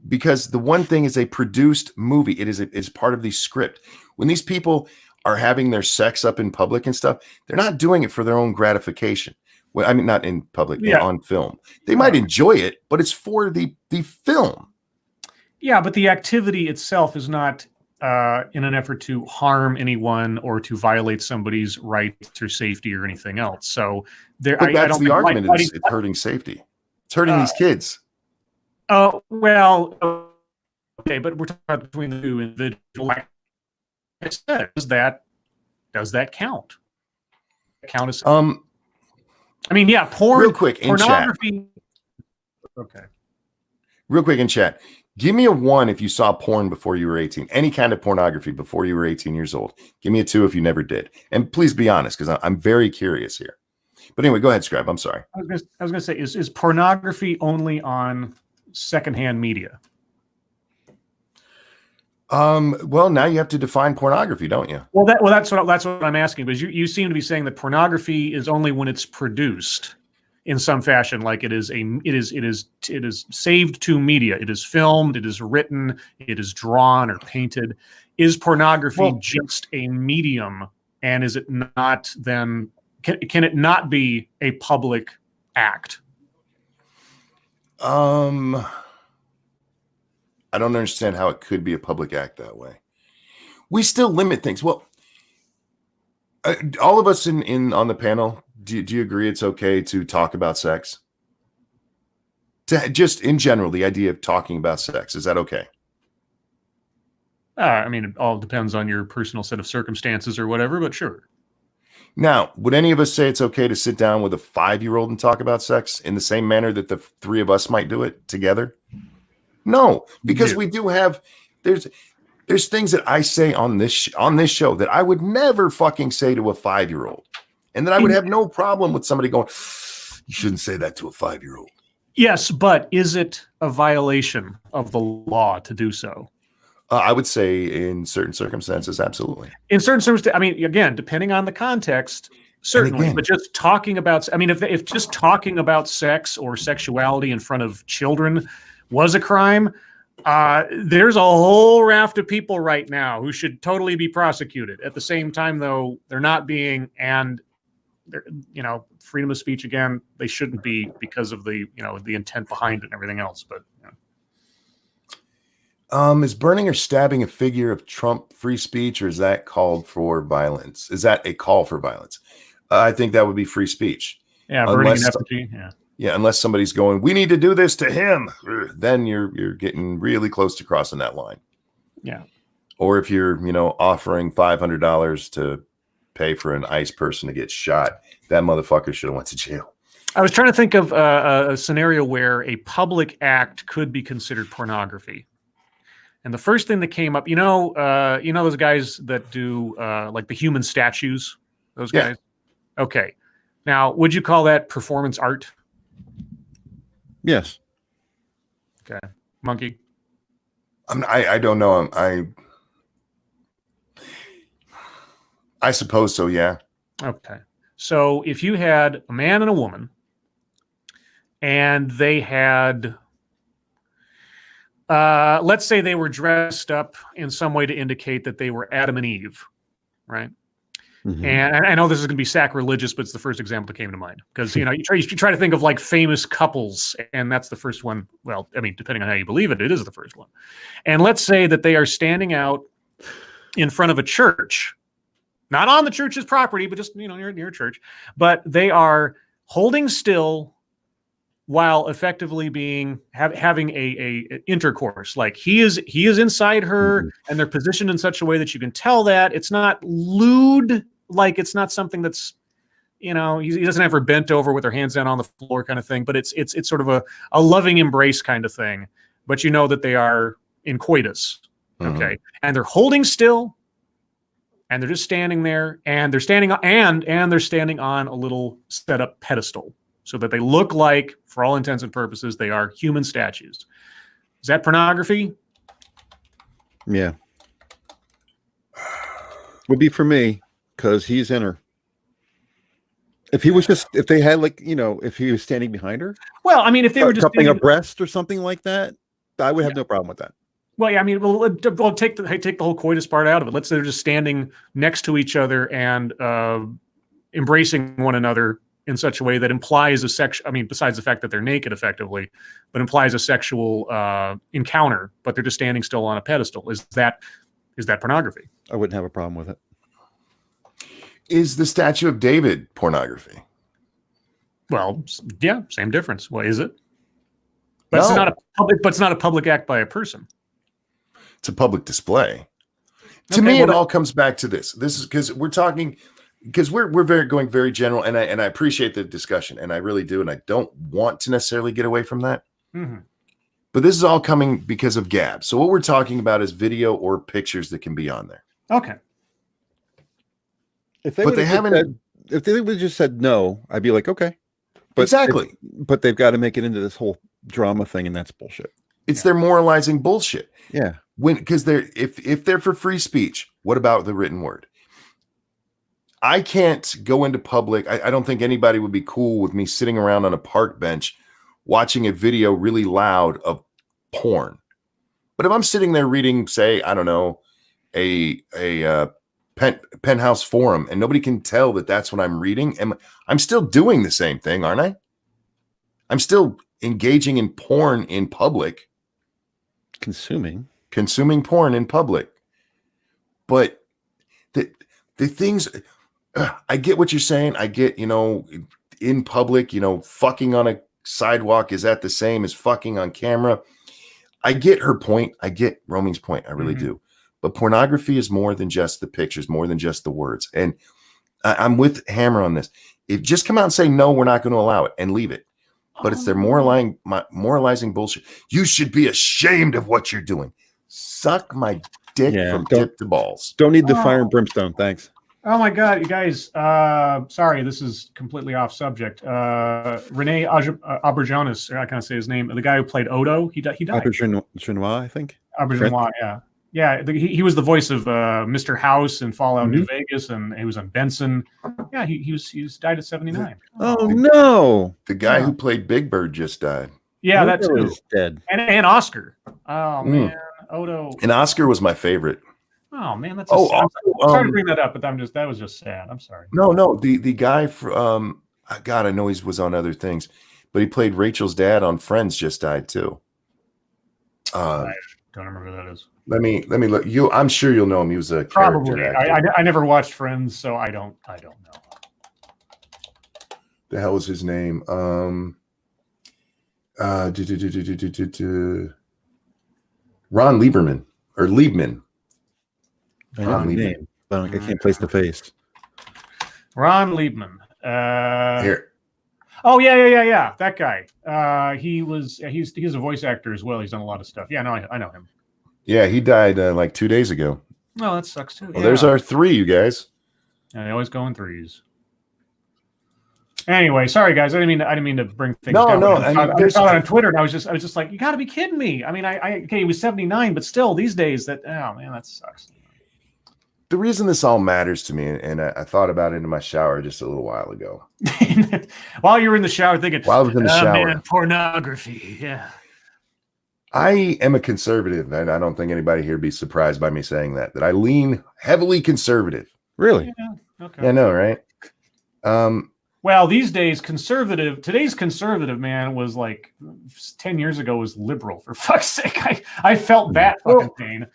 Because the one thing is a produced movie. It is part of the script. When these people are having their sex up in public and stuff, they're not doing it for their own gratification. Well, I mean, not in public, on film. They might enjoy it, but it's for the film. Yeah, but the activity itself is not in an effort to harm anyone or to violate somebody's rights or safety or anything else. So that's the argument. It's hurting safety. It's hurting these kids. Oh, well, okay, but we're talking about between the two individuals. Like I said, does that count? Count as I mean, yeah, porn. Real quick in pornography. Chat. Okay. Real quick in chat. Give me a 1 if you saw porn before you were 18. Any kind of pornography before you were 18 years old. Give me a 2 if you never did. And please be honest, because I'm very curious here. But anyway, go ahead, Scribe. I'm sorry. I was going to say, is pornography only on secondhand media? Well, now you have to define pornography, don't you? Well, that's what I'm asking. Because you seem to be saying that pornography is only when it's produced in some fashion, like it is saved to media. It is filmed, it is written, it is drawn or painted. Is pornography just a medium? And is it not then? Can it not be a public act? I don't understand how it could be a public act that way. We still limit things. Well, all of us in on the panel, do you agree it's okay to talk about sex? Just in general, the idea of talking about sex, is that okay? I mean, it all depends on your personal set of circumstances or whatever, but sure. Now, would any of us say it's okay to sit down with a 5-year-old and talk about sex in the same manner that the 3 of us might do it together? No, because we do have there's things that I say on this show that I would never fucking say to a 5-year-old, and that I would have no problem with somebody going, "You shouldn't say that to a 5-year-old." Yes, but is it a violation of the law to do so? I would say in certain circumstances, absolutely. In certain circumstances, I mean, again, depending on the context, certainly. But just talking about, I mean, if just talking about sex or sexuality in front of children was a crime, there's a whole raft of people right now who should totally be prosecuted. At the same time, though, they're not being, and freedom of speech again, they shouldn't be because of the intent behind it and everything else. But is burning or stabbing a figure of Trump free speech, or is that called for violence? Is that a call for violence? I think that would be free speech. Yeah, burning an effigy. Yeah. Yeah, unless somebody's going, we need to do this to him, then you're getting really close to crossing that line. Yeah. Or if you're, offering $500 to pay for an ICE person to get shot, that motherfucker should have went to jail. I was trying to think of a scenario where a public act could be considered pornography. And the first thing that came up, those guys that do like the human statues, those guys. Yeah. Okay. Now, would you call that performance art? Yes. Okay. Monkey. I don't know. I suppose so. Yeah. Okay. So if you had a man and a woman, and they had, let's say they were dressed up in some way to indicate that they were Adam and Eve, right? Mm-hmm. And I know this is going to be sacrilegious, but it's the first example that came to mind because you try to think of like famous couples, and that's the first one. Well, I mean, depending on how you believe it, it is the first one. And let's say that they are standing out in front of a church, not on the church's property, but just near a church. But they are holding still while effectively having a intercourse. Like he is inside her, mm-hmm. and they're positioned in such a way that you can tell that it's not lewd. Like it's not something that's, he doesn't have her bent over with her hands down on the floor kind of thing, but it's sort of a loving embrace kind of thing. But you know that they are in coitus, mm-hmm. okay, and they're holding still, and they're just standing there, and they're standing on a little set up pedestal, so that they look like, for all intents and purposes, they are human statues. Is that pornography? Yeah, would be for me. Because he's in her. If he was if they had if he was standing behind her. Well, I mean, if they were just cupping a breast or something like that, I would have no problem with that. Well, yeah, I mean, we'll take the whole coitus part out of it. Let's say they're just standing next to each other and embracing one another in such a way that implies a sexual. I mean, besides the fact that they're naked, effectively, but implies a sexual encounter. But they're just standing still on a pedestal. Is that pornography? I wouldn't have a problem with it. Is the Statue of David pornography? Well, yeah, same difference. What is it? But it's not a public. But it's not a public act by a person. It's a public display. To me, it all comes back to this. This is because we're talking. Because we're going very general, and I appreciate the discussion, and I really do, and I don't want to necessarily get away from that. Mm-hmm. But this is all coming because of Gab. So what we're talking about is video or pictures that can be on there. Okay. If they But would they have haven't- if they would have just said no, I'd be like, okay. But Exactly. But they've got to make it into this whole drama thing, and that's bullshit. It's their moralizing bullshit. Yeah. Because if they're for free speech, what about the written word? I can't go into public. I don't think anybody would be cool with me sitting around on a park bench watching a video really loud of porn. But if I'm sitting there reading, say, I don't know, a Penthouse Forum, and nobody can tell that that's what I'm reading, and I'm still doing the same thing, aren't I? I'm still engaging in porn in public. Consuming porn in public. But the things, I get what you're saying. I get, in public, fucking on a sidewalk, is that the same as fucking on camera? I get her point. I get Roming's point. I really do. But pornography is more than just the pictures, more than just the words. And I'm with Hammer on this. If just come out and say, no, we're not going to allow it, and leave it. But it's their moralizing bullshit. You should be ashamed of what you're doing. Suck my dick from tip to balls. Don't need the fire and brimstone. Thanks. Oh my God, you guys. Sorry, this is completely off subject. Rene Auberjonis, I can't say his name. The guy who played Odo, he died. Auberjonois, I think. Auberjonois, yeah. Yeah, he was the voice of Mr. House in Fallout New Vegas, and he was on Benson. Yeah, he died at 79. Oh no! The guy who played Big Bird just died. Yeah, that too. Is dead. And Oscar. Oh man, Odo. And Oscar was my favorite. Oh man, that's. I'm sorry to bring that up, but that was just sad. I'm sorry. No, the guy from God, I know he was on other things, but he played Rachel's dad on Friends. Just died too. I don't remember who that is. Let me look. I'm sure you'll know him. He was a probably. Actor. I never watched Friends, so I don't know. The hell is his name? Ron Lieberman or Liebman. I know the name, but I can't place the face. Ron Liebman. Here. Oh yeah. That guy. He's a voice actor as well. He's done a lot of stuff. Yeah, no, I know him. Yeah, he died like 2 days ago. Oh, that sucks too. Well, there's our three, you guys. Yeah, they always go in threes. Anyway, sorry guys. I didn't mean to bring things down. No. I saw it on Twitter, and I was just like, you got to be kidding me. I mean, okay, he was 79, but still, these days, that sucks. The reason this all matters to me, and I thought about it in my shower just a little while ago. While you were in the shower, thinking, while I was in the shower, man, pornography. Yeah. I am a conservative, and I don't think anybody here would be surprised by me saying that I lean heavily conservative. Really? Yeah. Okay. Yeah, I know, right? Well, today's conservative man was like 10 years ago was liberal, for fuck's sake. I felt that fucking pain.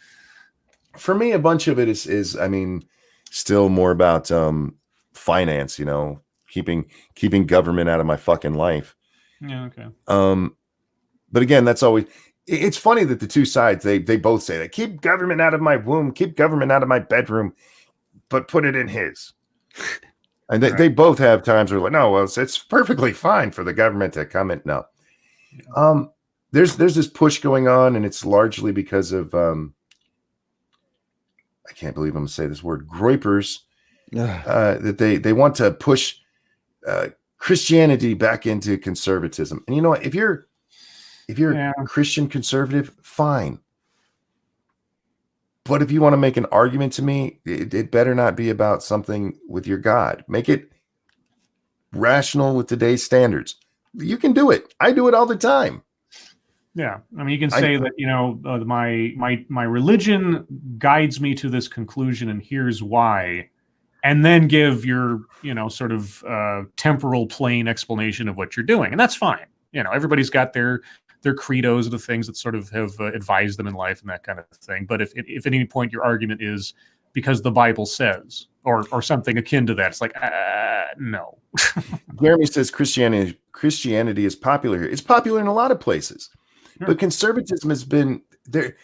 For me, a bunch of it is I mean, still more about finance, keeping government out of my fucking life. Yeah, okay. But again, that's always, it's funny that the two sides, they both say that, keep government out of my womb, keep government out of my bedroom, but put it in his. And they both have times where like, no, well, it's perfectly fine for the government to come in. No. Yeah. There's this push going on, and it's largely because of I can't believe I'm gonna say this word, groypers, that they want to push Christianity back into conservatism. And you know what? If you're a Christian conservative, fine. But if you want to make an argument to me, it better not be about something with your God. Make it rational with today's standards. You can do it. I do it all the time. Yeah, I mean, you can say that my religion guides me to this conclusion, and here's why, and then give your sort of temporal plane explanation of what you're doing, and that's fine. Everybody's got their credos, the things that sort of have advised them in life and that kind of thing. But if at any point your argument is because the Bible says, or something akin to that, it's like, no. Jeremy says Christianity is popular here. It's popular in a lot of places. Sure. But conservatism has been there.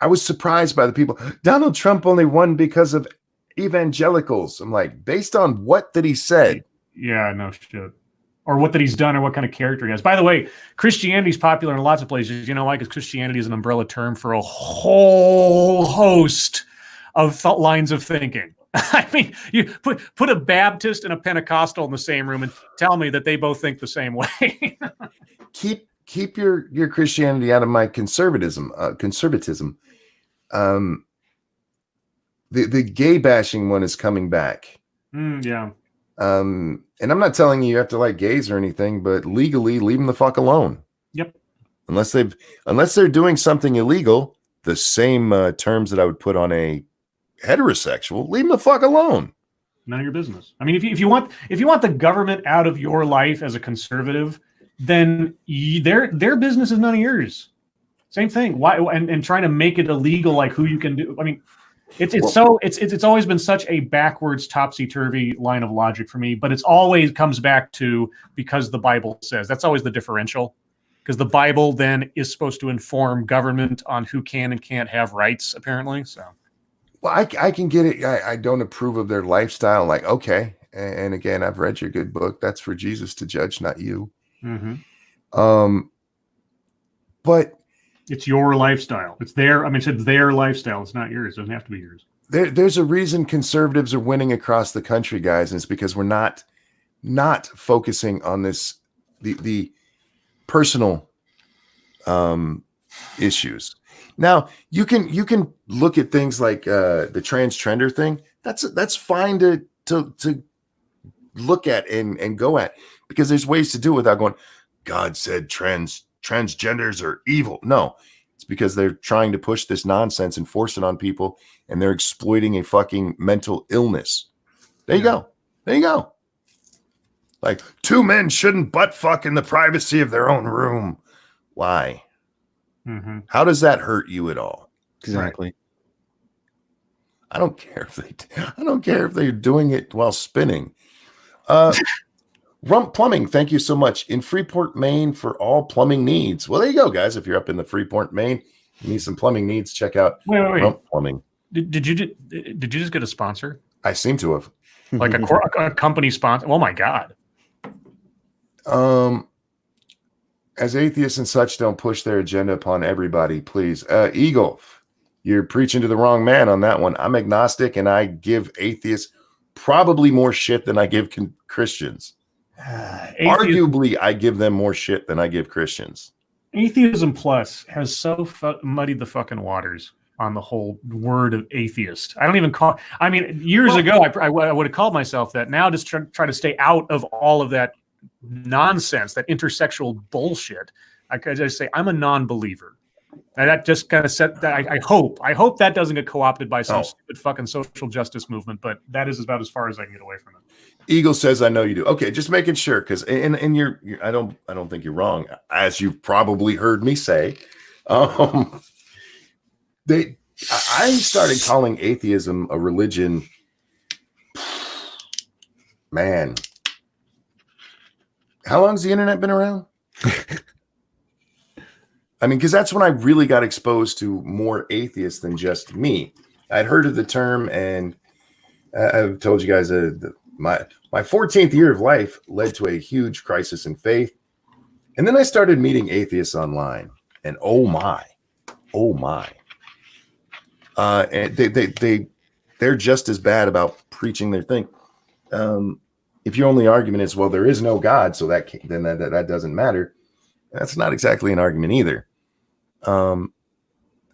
I was surprised by the people. Donald Trump only won because of evangelicals. I'm like, based on what that he said? Yeah, no shit. or what that he's done or what kind of character he has. By the way, Christianity is popular in lots of places. You know why? Because Christianity is an umbrella term for a whole host of lines of thinking. I mean, you put a Baptist and a Pentecostal in the same room and tell me that they both think the same way. keep your Christianity out of my conservatism. The gay bashing one is coming back. Yeah. And I'm not telling you have to like gays or anything, but legally leave them the fuck alone. Yep. Unless they're doing something illegal, the same terms that I would put on a heterosexual, leave them the fuck alone. None of your business. I mean, if you want the government out of your life as a conservative, then their business is none of yours. Same thing. Why and trying to make it illegal, like who you can do. I mean, it's always been such a backwards, topsy-turvy line of logic for me. But it's always comes back to because the Bible says. That's always the differential. Because the Bible then is supposed to inform government on who can and can't have rights, apparently. So. Well, I can get it. I don't approve of their lifestyle. Like, okay. And again, I've read your good book. That's for Jesus to judge, not you. Mm-hmm. But it's your lifestyle. It's their lifestyle. It's not yours. It doesn't have to be yours. There's a reason conservatives are winning across the country, guys. And it's because we're not focusing on this, the personal issues. Now you can look at things like the transgender thing. That's fine to look at and go at, because there's ways to do it without going, God said transgenders are evil. No, it's because they're trying to push this nonsense and force it on people, and they're exploiting a fucking mental illness. There you go. There you go. Like, two men shouldn't butt fuck in the privacy of their own room. Why? Mm-hmm. How does that hurt you at all? Exactly. Right. I don't care if they're doing it while spinning. Rump Plumbing, thank you so much. In Freeport, Maine, for all plumbing needs. Well, there you go, guys. If you're up in the Freeport, Maine, you need some plumbing needs, check out Rump Plumbing. Did you just get a sponsor? I seem to have. Like a company sponsor? Oh my God. As atheists and such don't push their agenda upon everybody, please. Eagle, you're preaching to the wrong man on that one. I'm agnostic, and I give atheists probably more shit than I give Christians. Arguably, I give them more shit than I give Christians. Atheism Plus has so muddied the fucking waters on the whole word of atheist. I don't even call. I mean, years ago, I would have called myself that. Now, just try to stay out of all of that nonsense, that intersexual bullshit. I could just say I'm a non-believer. And that just kind of set that. I hope that doesn't get co-opted by some stupid fucking social justice movement. But that is about as far as I can get away from it. Eagle says, "I know you do." Okay, just making sure, because and you're I don't think you're wrong, as you've probably heard me say. I started calling atheism a religion. Man, how long's the internet been around? I mean, because that's when I really got exposed to more atheists than just me. I'd heard of the term, and I've told you guys my 14th year of life led to a huge crisis in faith. And then I started meeting atheists online, and oh my. And they're just as bad about preaching their thing. If your only argument is, well, there is no God, so that doesn't matter. That's not exactly an argument either.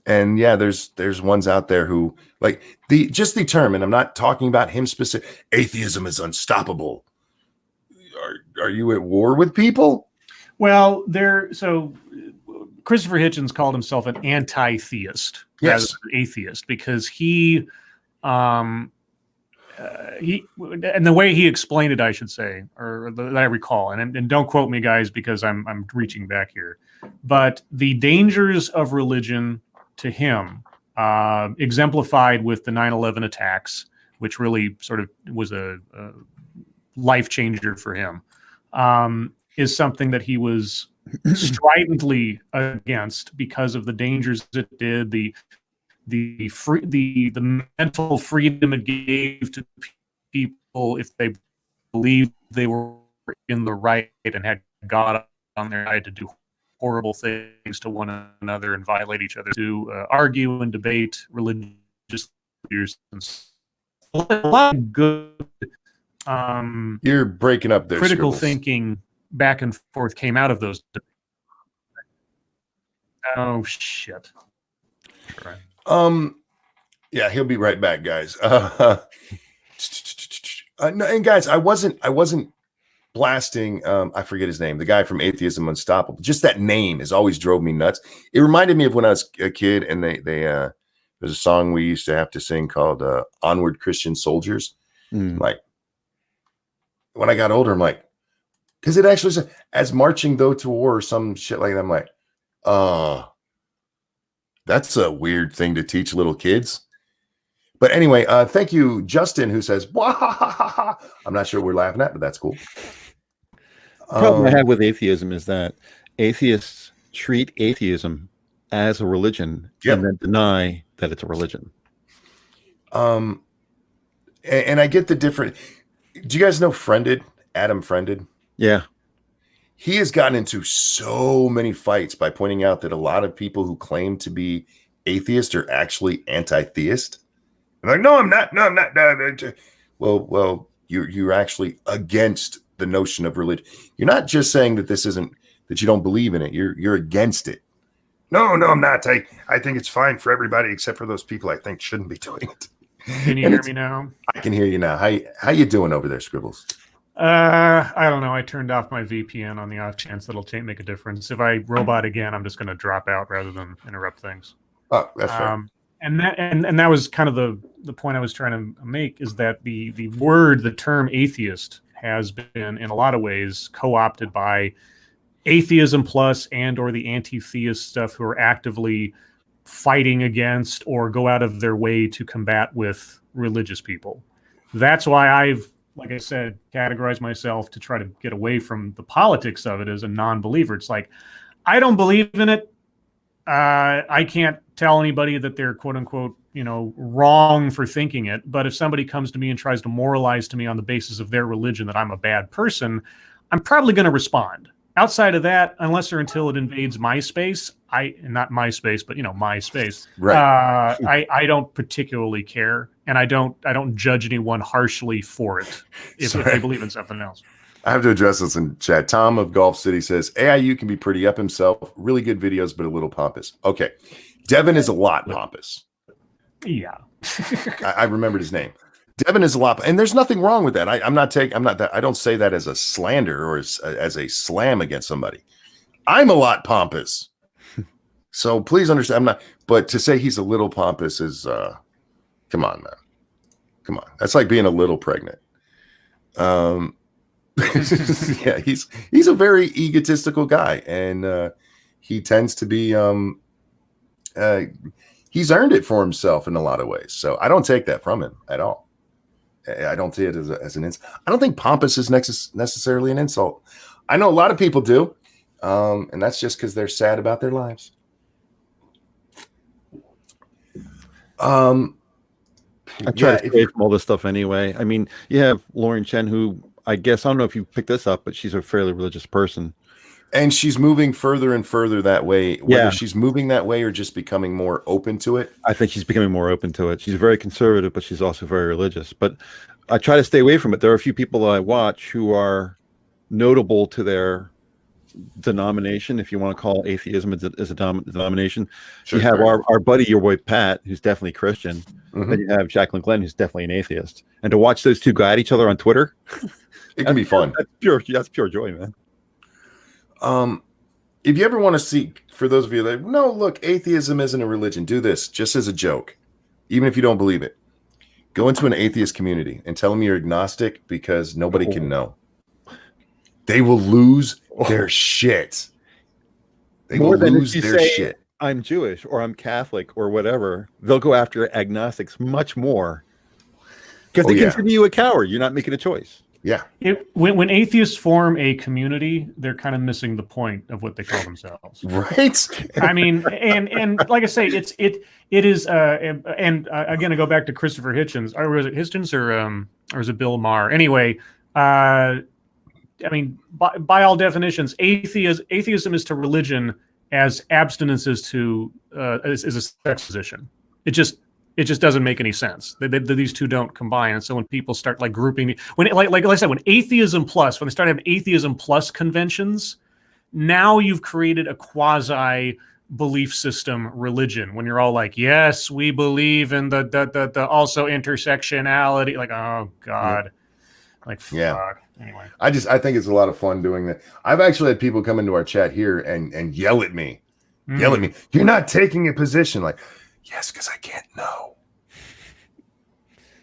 And yeah, there's ones out there who like the term, and I'm not talking about him specific. Atheism is unstoppable. Are you at war with people? Well, so Christopher Hitchens called himself an anti-theist rather than atheist, because he and the way he explained it, I should say, or that I recall, and don't quote me, guys, because I'm reaching back here, but the dangers of religion to him, exemplified with the 9/11 attacks, which really sort of was a life changer for him, is something that he was stridently against because of the dangers it did, the mental freedom it gave to people if they believed they were in the right and had God on their side to do horrible things to one another and violate each other, to argue and debate religious leaders. And a lot of good You're breaking up there, critical Scribbles. thinking back and forth came out of those debates. Oh, shit. Yeah, he'll be right back, guys. No, and guys, I wasn't blasting. I forget his name. The guy from Atheism Unstoppable. Just that name has always drove me nuts. It reminded me of when I was a kid, and there's a song we used to have to sing called "Onward, Christian Soldiers." Like when I got older, I'm like, because it actually says, "As marching though to war," or some shit like that. I'm like, that's a weird thing to teach little kids. But anyway, thank you, Justin, who says, "Wah!" I'm not sure what we're laughing at, but that's cool. The problem I have with atheism is that atheists treat atheism as a religion and then deny that it's a religion. And I get the different. Do you guys know Friended? Adam Friended? Yeah. He has gotten into so many fights by pointing out that a lot of people who claim to be atheist are actually anti-theist. I'm like, no, I'm not. No, I'm not. Well, you're actually against the notion of religion. You're not just saying that this isn't, that you don't believe in it. You're against it. No, I'm not. I think it's fine for everybody except for those people I think shouldn't be doing it. Can you hear me now? I can hear you now. How you doing over there, Scribbles? I don't know. I turned off my VPN on the off chance that'll make a difference. If I robot again, I'm just going to drop out rather than interrupt things. Oh, that's fair. And that was kind of the point I was trying to make, is that the term atheist has been in a lot of ways co-opted by atheism plus and or the anti-theist stuff who are actively fighting against or go out of their way to combat with religious people. That's why I've, like I said, categorized myself to try to get away from the politics of it as a non-believer. It's like, I don't believe in it. I can't tell anybody that they're quote unquote, wrong for thinking it. But if somebody comes to me and tries to moralize to me on the basis of their religion that I'm a bad person, I'm probably going to respond. Outside of that, unless or until it invades my space, not my space, but my space. Right. I don't particularly care, and I don't judge anyone harshly for it if they believe in something else. I have to address this in chat. Tom of Golf City says AIU can be pretty up himself, really good videos, but a little pompous. Okay, Devin is a lot pompous. Yeah, I remembered his name. Devin is a lot, and there's nothing wrong with that. I don't say that as a slander or as a slam against somebody. I'm a lot pompous, so please understand. I'm not, but to say he's a little pompous is, come on, man, come on. That's like being a little pregnant. Yeah, he's a very egotistical guy, and he tends to be. He's earned it for himself in a lot of ways, so I don't take that from him at all. I don't see it as an insult. I don't think pompous is necessarily an insult. I know a lot of people do, and that's just because they're sad about their lives. I try to stay from all this stuff anyway. I mean, you have Lauren Chen, who I don't know if you picked this up, but she's a fairly religious person. And she's moving further and further that way, whether she's moving that way or just becoming more open to it. I think she's becoming more open to it. She's very conservative, but she's also very religious. But I try to stay away from it. There are a few people I watch who are notable to their denomination, if you want to call atheism as a denomination. Sure, you have our buddy, your boy Pat, who's definitely Christian. Mm-hmm. Then you have Jacqueline Glenn, who's definitely an atheist. And to watch those two go at each other on Twitter, it can be fun. That's pure joy, man. If you ever want to see, for those of you that no, look, atheism isn't a religion, do this just as a joke, even if you don't believe it. Go into an atheist community and tell them you're agnostic, because nobody can know. They will lose their shit. They will lose their shit. I'm Jewish or I'm Catholic or whatever. They'll go after agnostics much more because they consider you a coward. You're not making a choice. Yeah. When atheists form a community, they're kind of missing the point of what they call themselves. Right. I mean, and like I say, it is again, I go back to Christopher Hitchens, or was it Hitchens or is it Bill Maher? Anyway, I mean, by all definitions, atheism is to religion as abstinence is to is a sex position. It just doesn't make any sense. These two don't combine. And so when people start like grouping, like I said, when they start having atheism plus conventions, now you've created a quasi belief system religion. When you're all like, yes, we believe in the also intersectionality. Like, oh God, like fuck. Anyway, I think it's a lot of fun doing that. I've actually had people come into our chat here and yell at me. Yell at me. You're not taking a position. Like, yes, because I can't know.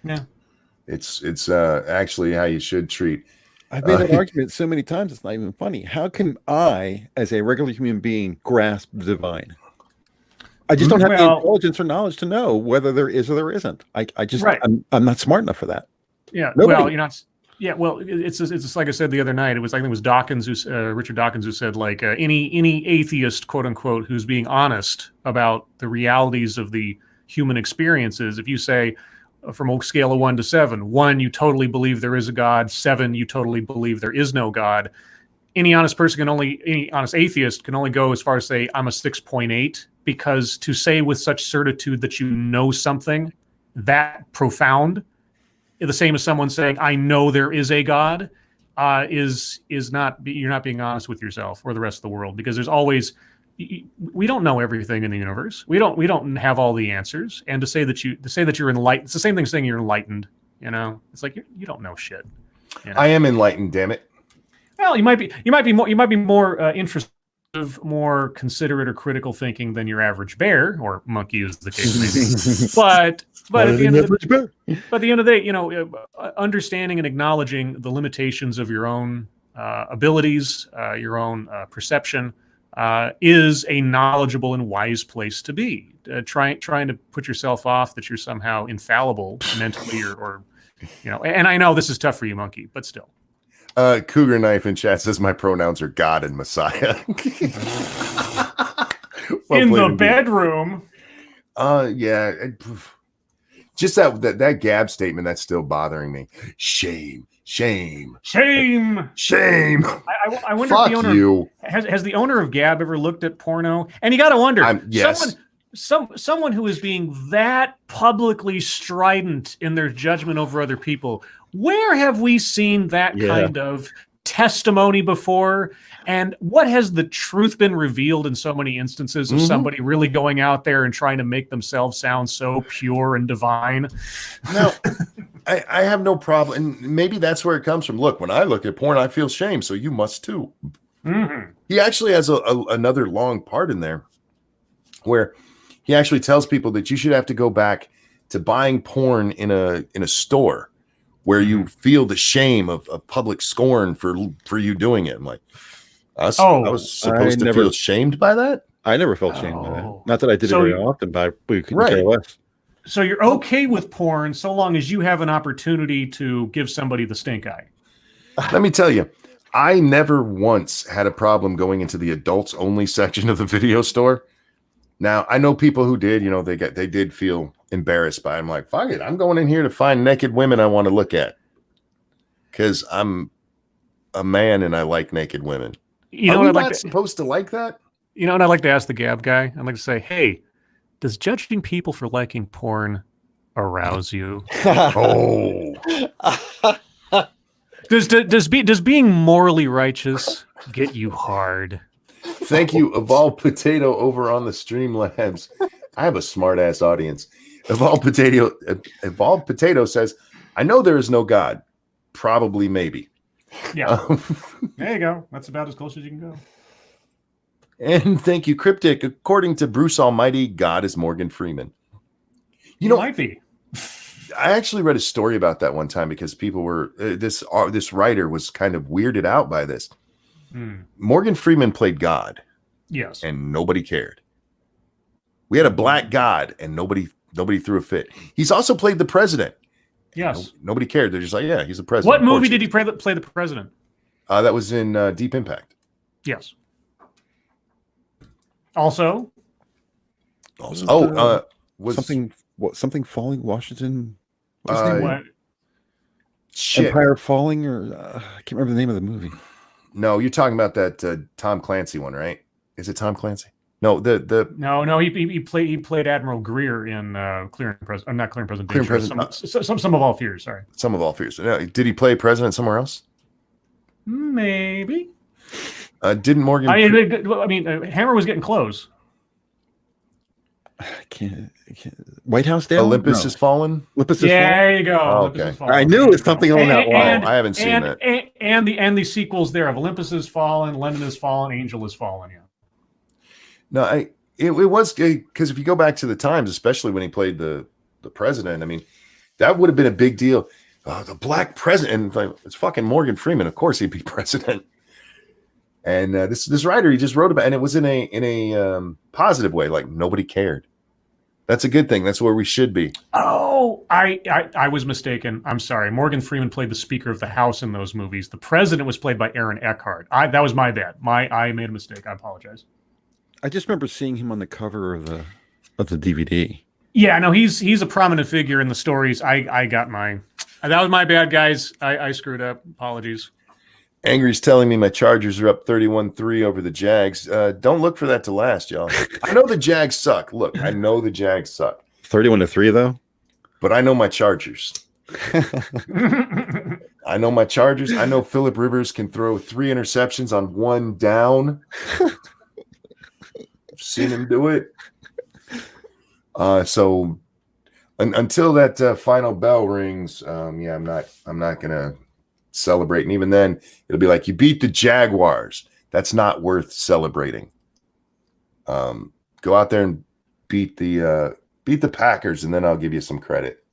Yeah. It's actually how you should treat. I've made that argument so many times, it's not even funny. How can I, as a regular human being, grasp the divine? I just don't have the intelligence or knowledge to know whether there is or there isn't. I just, I'm not smart enough for that. Yeah. Nobody. Well, you're not. Yeah, well, it's just like I said the other night. I think it was Dawkins, Richard Dawkins, who said like any atheist, quote unquote, who's being honest about the realities of the human experiences. If you say from a scale of 1 to 7, 1 you totally believe there is a God, 7 you totally believe there is no God. Any honest atheist can only go as far as say I'm a 6.8, because to say with such certitude that you know something that profound, the same as someone saying I know there is a God, is not, you're not being honest with yourself or the rest of the world, because there's always, we don't know everything in the universe. We don't have all the answers. And to say that you're enlightened, it's the same thing as saying you're enlightened. You know, it's like you don't know shit. You know? I am enlightened, damn it. Well, you might be more interested, more considerate or critical thinking than your average bear or monkey, is the case may be. But at the end of the day, you know, understanding and acknowledging the limitations of your own abilities, your own perception, is a knowledgeable and wise place to be. Trying to put yourself off that you're somehow infallible mentally or you know. And I know this is tough for you, monkey, but still. Cougar Knife in chat says my pronouns are God and Messiah. In the bedroom. Yeah. Just that Gab statement, that's still bothering me. Shame. I wonder Fuck if the owner has the owner of Gab ever looked at porno? And you got to wonder, yes. Someone who is being that publicly strident in their judgment over other people, where have we seen that kind of testimony before? And what has the truth been revealed in so many instances of somebody really going out there and trying to make themselves sound so pure and divine? No, I have no problem. And maybe that's where it comes from. Look, when I look at porn, I feel shame. So you must too. He actually has another long part in there where he actually tells people that you should have to go back to buying porn in a store where you feel the shame of public scorn for you doing it. I'm like, I was supposed to feel shamed by that? I never felt shamed by that. Not that I did it very often, but we couldn't care less. So you're okay with porn so long as you have an opportunity to give somebody the stink eye. Let me tell you, I never once had a problem going into the adults only section of the video store. Now, I know people who did, you know, they did feel embarrassed by it. I'm like, fuck it. I'm going in here to find naked women I want to look at. Because I'm a man and I like naked women. You know, Are we not supposed to like that? You know, and I'd like to ask the Gab guy, I'd like to say, hey, does judging people for liking porn arouse you? Does being morally righteous get you hard? Thank you, Evolved Potato over on the Streamlabs. I have a smart ass audience. Evolved Potato says, I know there is no God. Probably, maybe. Yeah. There you go. That's about as close as you can go. And thank you, Cryptic. According to Bruce Almighty, God is Morgan Freeman. You know, might be. I actually read a story about that one time because people were this writer was kind of weirded out by this. Morgan Freeman played God. Yes. And nobody cared. We had a black God and nobody threw a fit. He's also played the president. Yes. Nobody cared. They're just like, yeah, he's the president. What movie did he play the president? That was in Deep Impact. Yes. Also. Was something falling Washington? What? Shit. Empire Falling, or I can't remember the name of the movie. No, you're talking about that Tom Clancy one, right? Is it Tom Clancy? No, the No, he played Admiral Greer in Clear and Present. I'm not Clear and Present. Clear and Danger. Present. Some of All Fears. Sorry. Some of All Fears. No, did he play president somewhere else? Maybe. Didn't Morgan? I mean, Hammer was getting close. I can't. White House Down. Olympus Has Fallen. Olympus Has Fallen. There you go. Oh, okay. I knew it was something along that line. I haven't seen that. And the sequels there of Olympus Has Fallen, London Has Fallen, Angel Has Fallen. Yeah. No, it was because if you go back to the times, especially when he played the president, I mean, that would have been a big deal. The black president, and it's fucking Morgan Freeman. Of course, he'd be president. And this writer, he just wrote about, and it was in a positive way, like nobody cared. That's a good thing. That's where we should be. Oh, I was mistaken. I'm sorry. Morgan Freeman played the Speaker of the House in those movies. The president was played by Aaron Eckhart. That was my bad. I made a mistake. I apologize. I just remember seeing him on the cover of the DVD. Yeah, no, he's a prominent figure in the stories. I got mine. That was my bad, guys. I screwed up. Apologies. Angry's telling me my Chargers are up 31-3 over the Jags. Don't look for that to last, y'all. I know the Jags suck. Look, I know the Jags suck. 31-3 though. But I know my Chargers. I know my Chargers. I know Phillip Rivers can throw 3 interceptions on 1 down. I've seen him do it. So until that final bell rings, yeah, I'm not gonna celebrate. And even then, it'll be like, you beat the Jaguars. That's not worth celebrating. Go out there and beat the Packers, and then I'll give you some credit.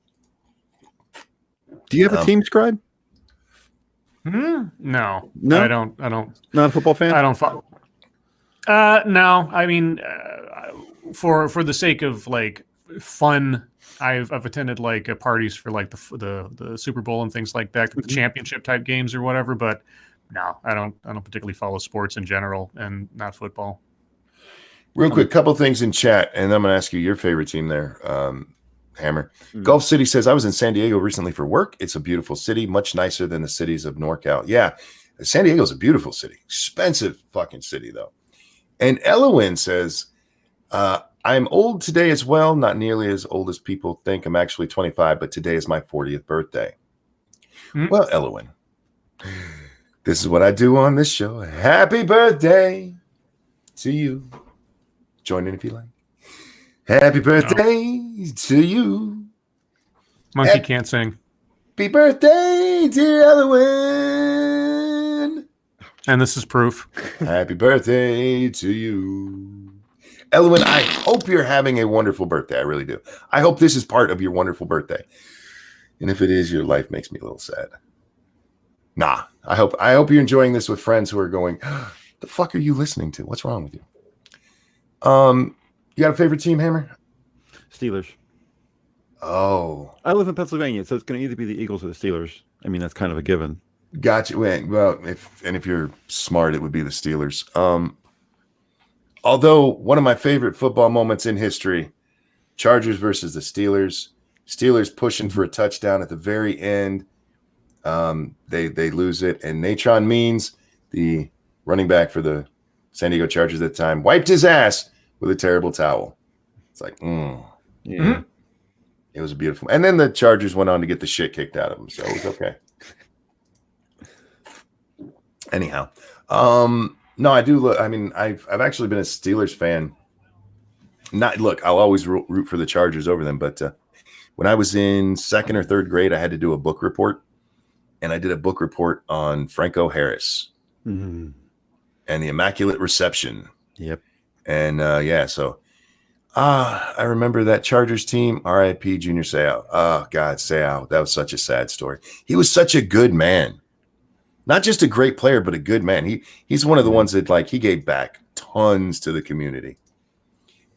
Do you have a team, Scribe? No, I don't. Not a football fan. I don't follow. No, I mean, for the sake of like fun, I've attended like parties for like the Super Bowl and things like that, the championship type games or whatever. But no, I don't particularly follow sports in general, and not football. Real quick, couple things in chat, and I'm going to ask you your favorite team there, Hammer. Gulf City says, I was in San Diego recently for work. It's a beautiful city, much nicer than the cities of NorCal. Yeah, San Diego's a beautiful city. Expensive fucking city, though. And Elowin says, I'm old today as well, not nearly as old as people think. I'm actually 25, but today is my 40th birthday. Well, Elowin, this is what I do on this show. Happy birthday to you. Join in if you like. Happy birthday to you. Monkey can't sing. Happy birthday, dear Elowin. And this is proof. Happy birthday to you. Elowin, I hope you're having a wonderful birthday. I really do. I hope this is part of your wonderful birthday. And if it is, your life makes me a little sad. Nah, I hope you're enjoying this with friends who are going, the fuck are you listening to? What's wrong with you? You got a favorite team, Hammer? Steelers. Oh. I live in Pennsylvania, so it's going to either be the Eagles or the Steelers. I mean, that's kind of a given. Gotcha. Well, if you're smart, it would be the Steelers. Although one of my favorite football moments in history, Chargers versus the Steelers. Steelers pushing for a touchdown at the very end. They lose it, and Natron Means, the running back for the San Diego Chargers at the time, wiped his ass with a terrible towel. It's like, yeah. It was beautiful. And then the Chargers went on to get the shit kicked out of them, so it was okay. Anyhow, no, I do look. I mean, I've actually been a Steelers fan. I'll always root for the Chargers over them. But when I was in 2nd or 3rd grade, I had to do a book report, and I did a book report on Franco Harris and the Immaculate Reception. Yep. And so I remember that Chargers team. R.I.P. Junior Seau. Oh God, Seau. That was such a sad story. He was such a good man. Not just a great player, but a good man. He's one of the ones that, like, he gave back tons to the community.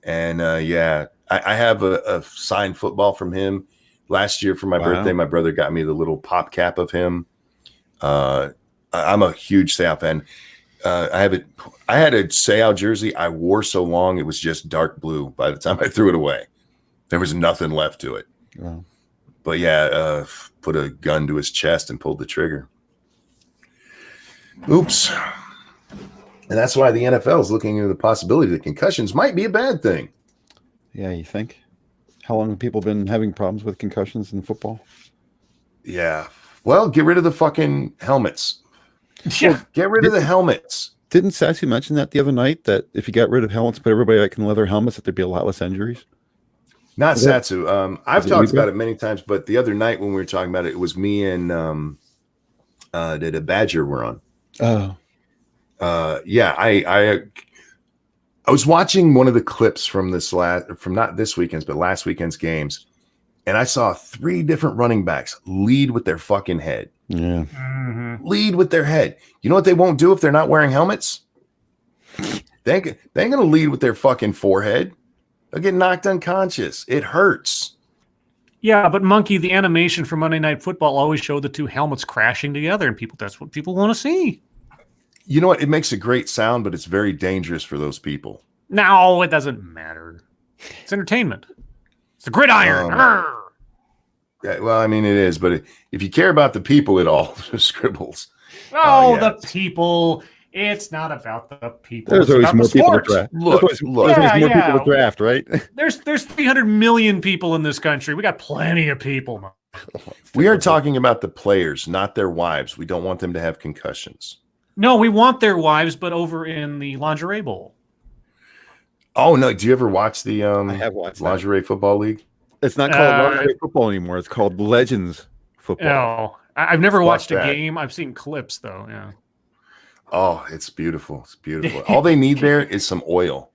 And I have a signed football from him last year for my birthday. My brother got me the little pop cap of him. I'm a huge Seau fan. I had a Seau jersey I wore so long it was just dark blue by the time I threw it away. There was nothing left to it. Wow. But yeah, put a gun to his chest and pulled the trigger. Oops. And that's why the NFL is looking into the possibility that concussions might be a bad thing. Yeah, you think? How long have people been having problems with concussions in football? Yeah. Well, get rid of the fucking helmets. Yeah. Well, get rid of the helmets. Didn't Satsu mention that the other night, that if you got rid of helmets, put everybody back in leather helmets, that there'd be a lot less injuries? Not Satsu. I've talked about it many times, but the other night when we were talking about it, it was me and that a Badger were on. Oh. Yeah, I was watching one of the clips from not this weekend's, but last weekend's games, and I saw 3 different running backs lead with their fucking head. Yeah. Mm-hmm. Lead with their head. You know what they won't do if they're not wearing helmets? They ain't gonna lead with their fucking forehead. They'll get knocked unconscious. It hurts. Yeah, but Monkey, the animation for Monday Night Football always showed the 2 helmets crashing together, and that's what people want to see. You know what? It makes a great sound, but it's very dangerous for those people. No, it doesn't matter. It's entertainment. It's the gridiron. Yeah, well, I mean, it is, but if you care about the people at all, scribbles. Oh, yeah. the people. It's not about the people. There's always more people to draft. Look, There's always more people to draft, right? There's 300 million people in this country. We got plenty of people. We are talking about the players, not their wives. We don't want them to have concussions. No, we want their wives, but over in the lingerie bowl. Oh no! Do you ever watch the I have watched lingerie football league? It's not called lingerie football anymore. It's called Legends football. No, I've never watched a that. game. I've seen clips though. Yeah. Oh, it's beautiful. It's beautiful. All they need there is some oil.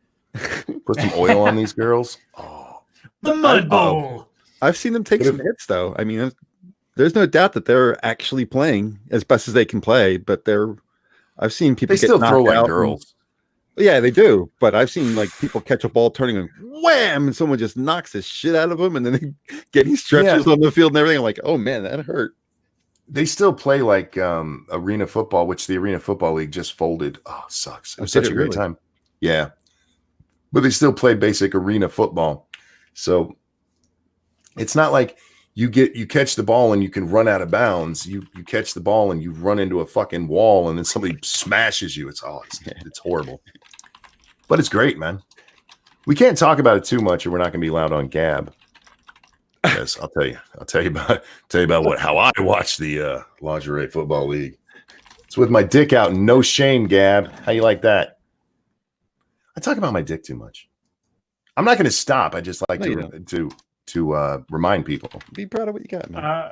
Put some oil on these girls. Oh, The Mud Bowl. I've seen them take some hits, though. I mean, there's no doubt that they're actually playing as best as they can play, but I've seen people they still get throw knocked like out girls. Yeah, they do. But I've seen like people catch a ball turning and wham, and someone just knocks the shit out of them, and then they getting stretches on the field and everything. I'm like, oh man, that hurt. They still play like arena football, which the Arena Football League just folded. Oh, it sucks. It was such a great time. Yeah. But they still play basic arena football. So it's not like you catch the ball and you can run out of bounds. You catch the ball and you run into a fucking wall and then somebody smashes you. It's horrible. But it's great, man. We can't talk about it too much or we're not going to be allowed on Gab. Yes, I'll tell you about how I watch the lingerie football league. It's with my dick out and no shame, Gab. How you like that? I talk about my dick too much. I'm not going to stop. I just like to remind people. Be proud of what you got, man.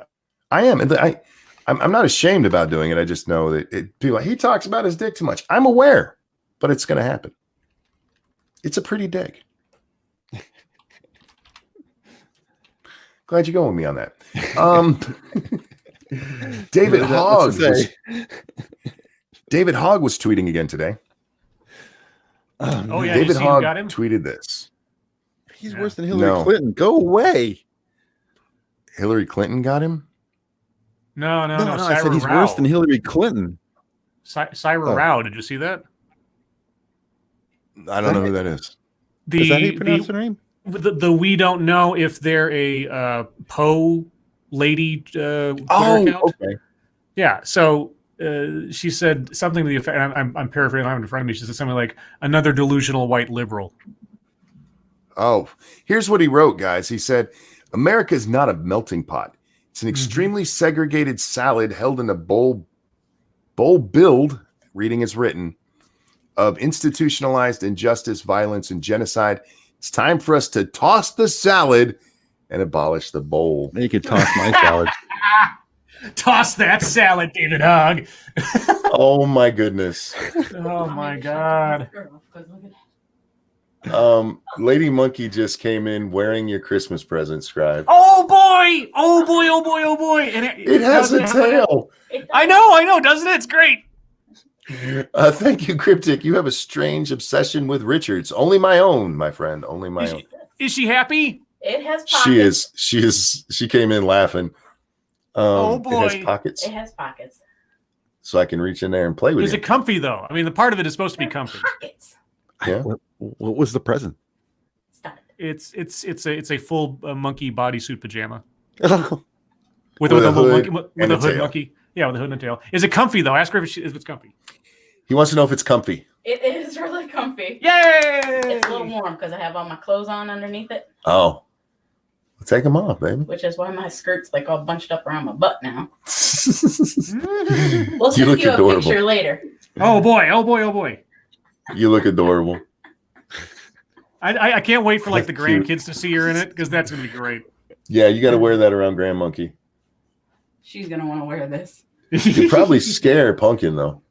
I am, and I'm not ashamed about doing it. I just know that people he talks about his dick too much. I'm aware, but it's going to happen. It's a pretty dick. Glad you're going with me on that. David Hogg was tweeting again today. Oh yeah, David Hogg got him? tweeted this. He's worse than Hillary Clinton. Go away. Hillary Clinton got him? No. I said he's worse than Hillary Clinton. Syra Rao, did you see that? I don't know who that is. Is that how you pronounce her name? We don't know if they're a Poe lady. Twitter account. Okay. Yeah. So she said something to the effect. I'm paraphrasing. I have it in front of me. She said something like another delusional white liberal. Oh, here's what he wrote, guys. He said, "America is not a melting pot. It's an extremely segregated salad held in a bowl build. Reading is written of institutionalized injustice, violence, and genocide." It's time for us to toss the salad and abolish the bowl. You could toss my salad. Toss that salad, David Hogg. Oh my goodness. Oh my God. Lady Monkey just came in wearing your Christmas present, Scribe. Oh boy! Oh boy! Oh boy! Oh boy! And it has a tail. I know, doesn't it? It's great. Thank you, Cryptic. You have a strange obsession with Richards. Only my own, my friend. Only my own. Is she happy? It has pockets. She is. She came in laughing. Oh boy! It has pockets. It has pockets. So I can reach in there and play with it. Is it comfy though? I mean, the part of it is supposed to be comfy. Pockets. Yeah. What was the present? Stop it. It's a full monkey bodysuit pajama. Oh, with a a little hood monkey, with and a a hood tail. monkey. Yeah, with a hood and a tail. Is it comfy though? Ask her if it's comfy. He wants to know if it's comfy. It is really comfy. Yay! It's a little warm because I have all my clothes on underneath it, Oh, take them off, baby. which is why my skirt's like all bunched up around my butt now. You We'll send look you a adorable. picture later. Oh boy! Oh boy! Oh boy! You look adorable. I can't wait for like the That's cute. grandkids to see her in it because that's gonna be great. Yeah, you got to wear that around Grand Monkey. She's gonna want to wear this. You probably scare Pumpkin though.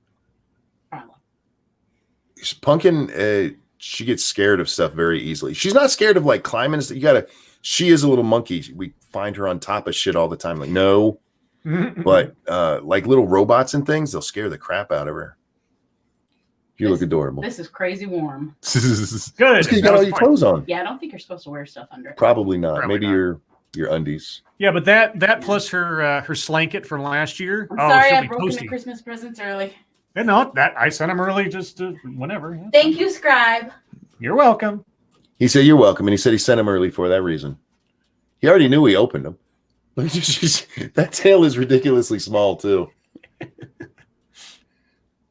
Probably. Pumpkin, she gets scared of stuff very easily. She's not scared of like climbing. She is a little monkey. We find her on top of shit all the time. Like, no, but like little robots and things, they'll scare the crap out of her. You look adorable. This is crazy warm. Good. Because you got all your clothes on. Yeah, I don't think you're supposed to wear stuff under. Probably not. Probably Maybe not. your undies. Yeah, but that plus her slanket from last year. I'm sorry she'll I be broke into toasty. Christmas presents early. Yeah, no, that I sent him early just whenever. Yeah. Thank you, Scribe. You're welcome. He said you're welcome, and he said he sent him early for that reason. He already knew he opened them. That tail is ridiculously small too.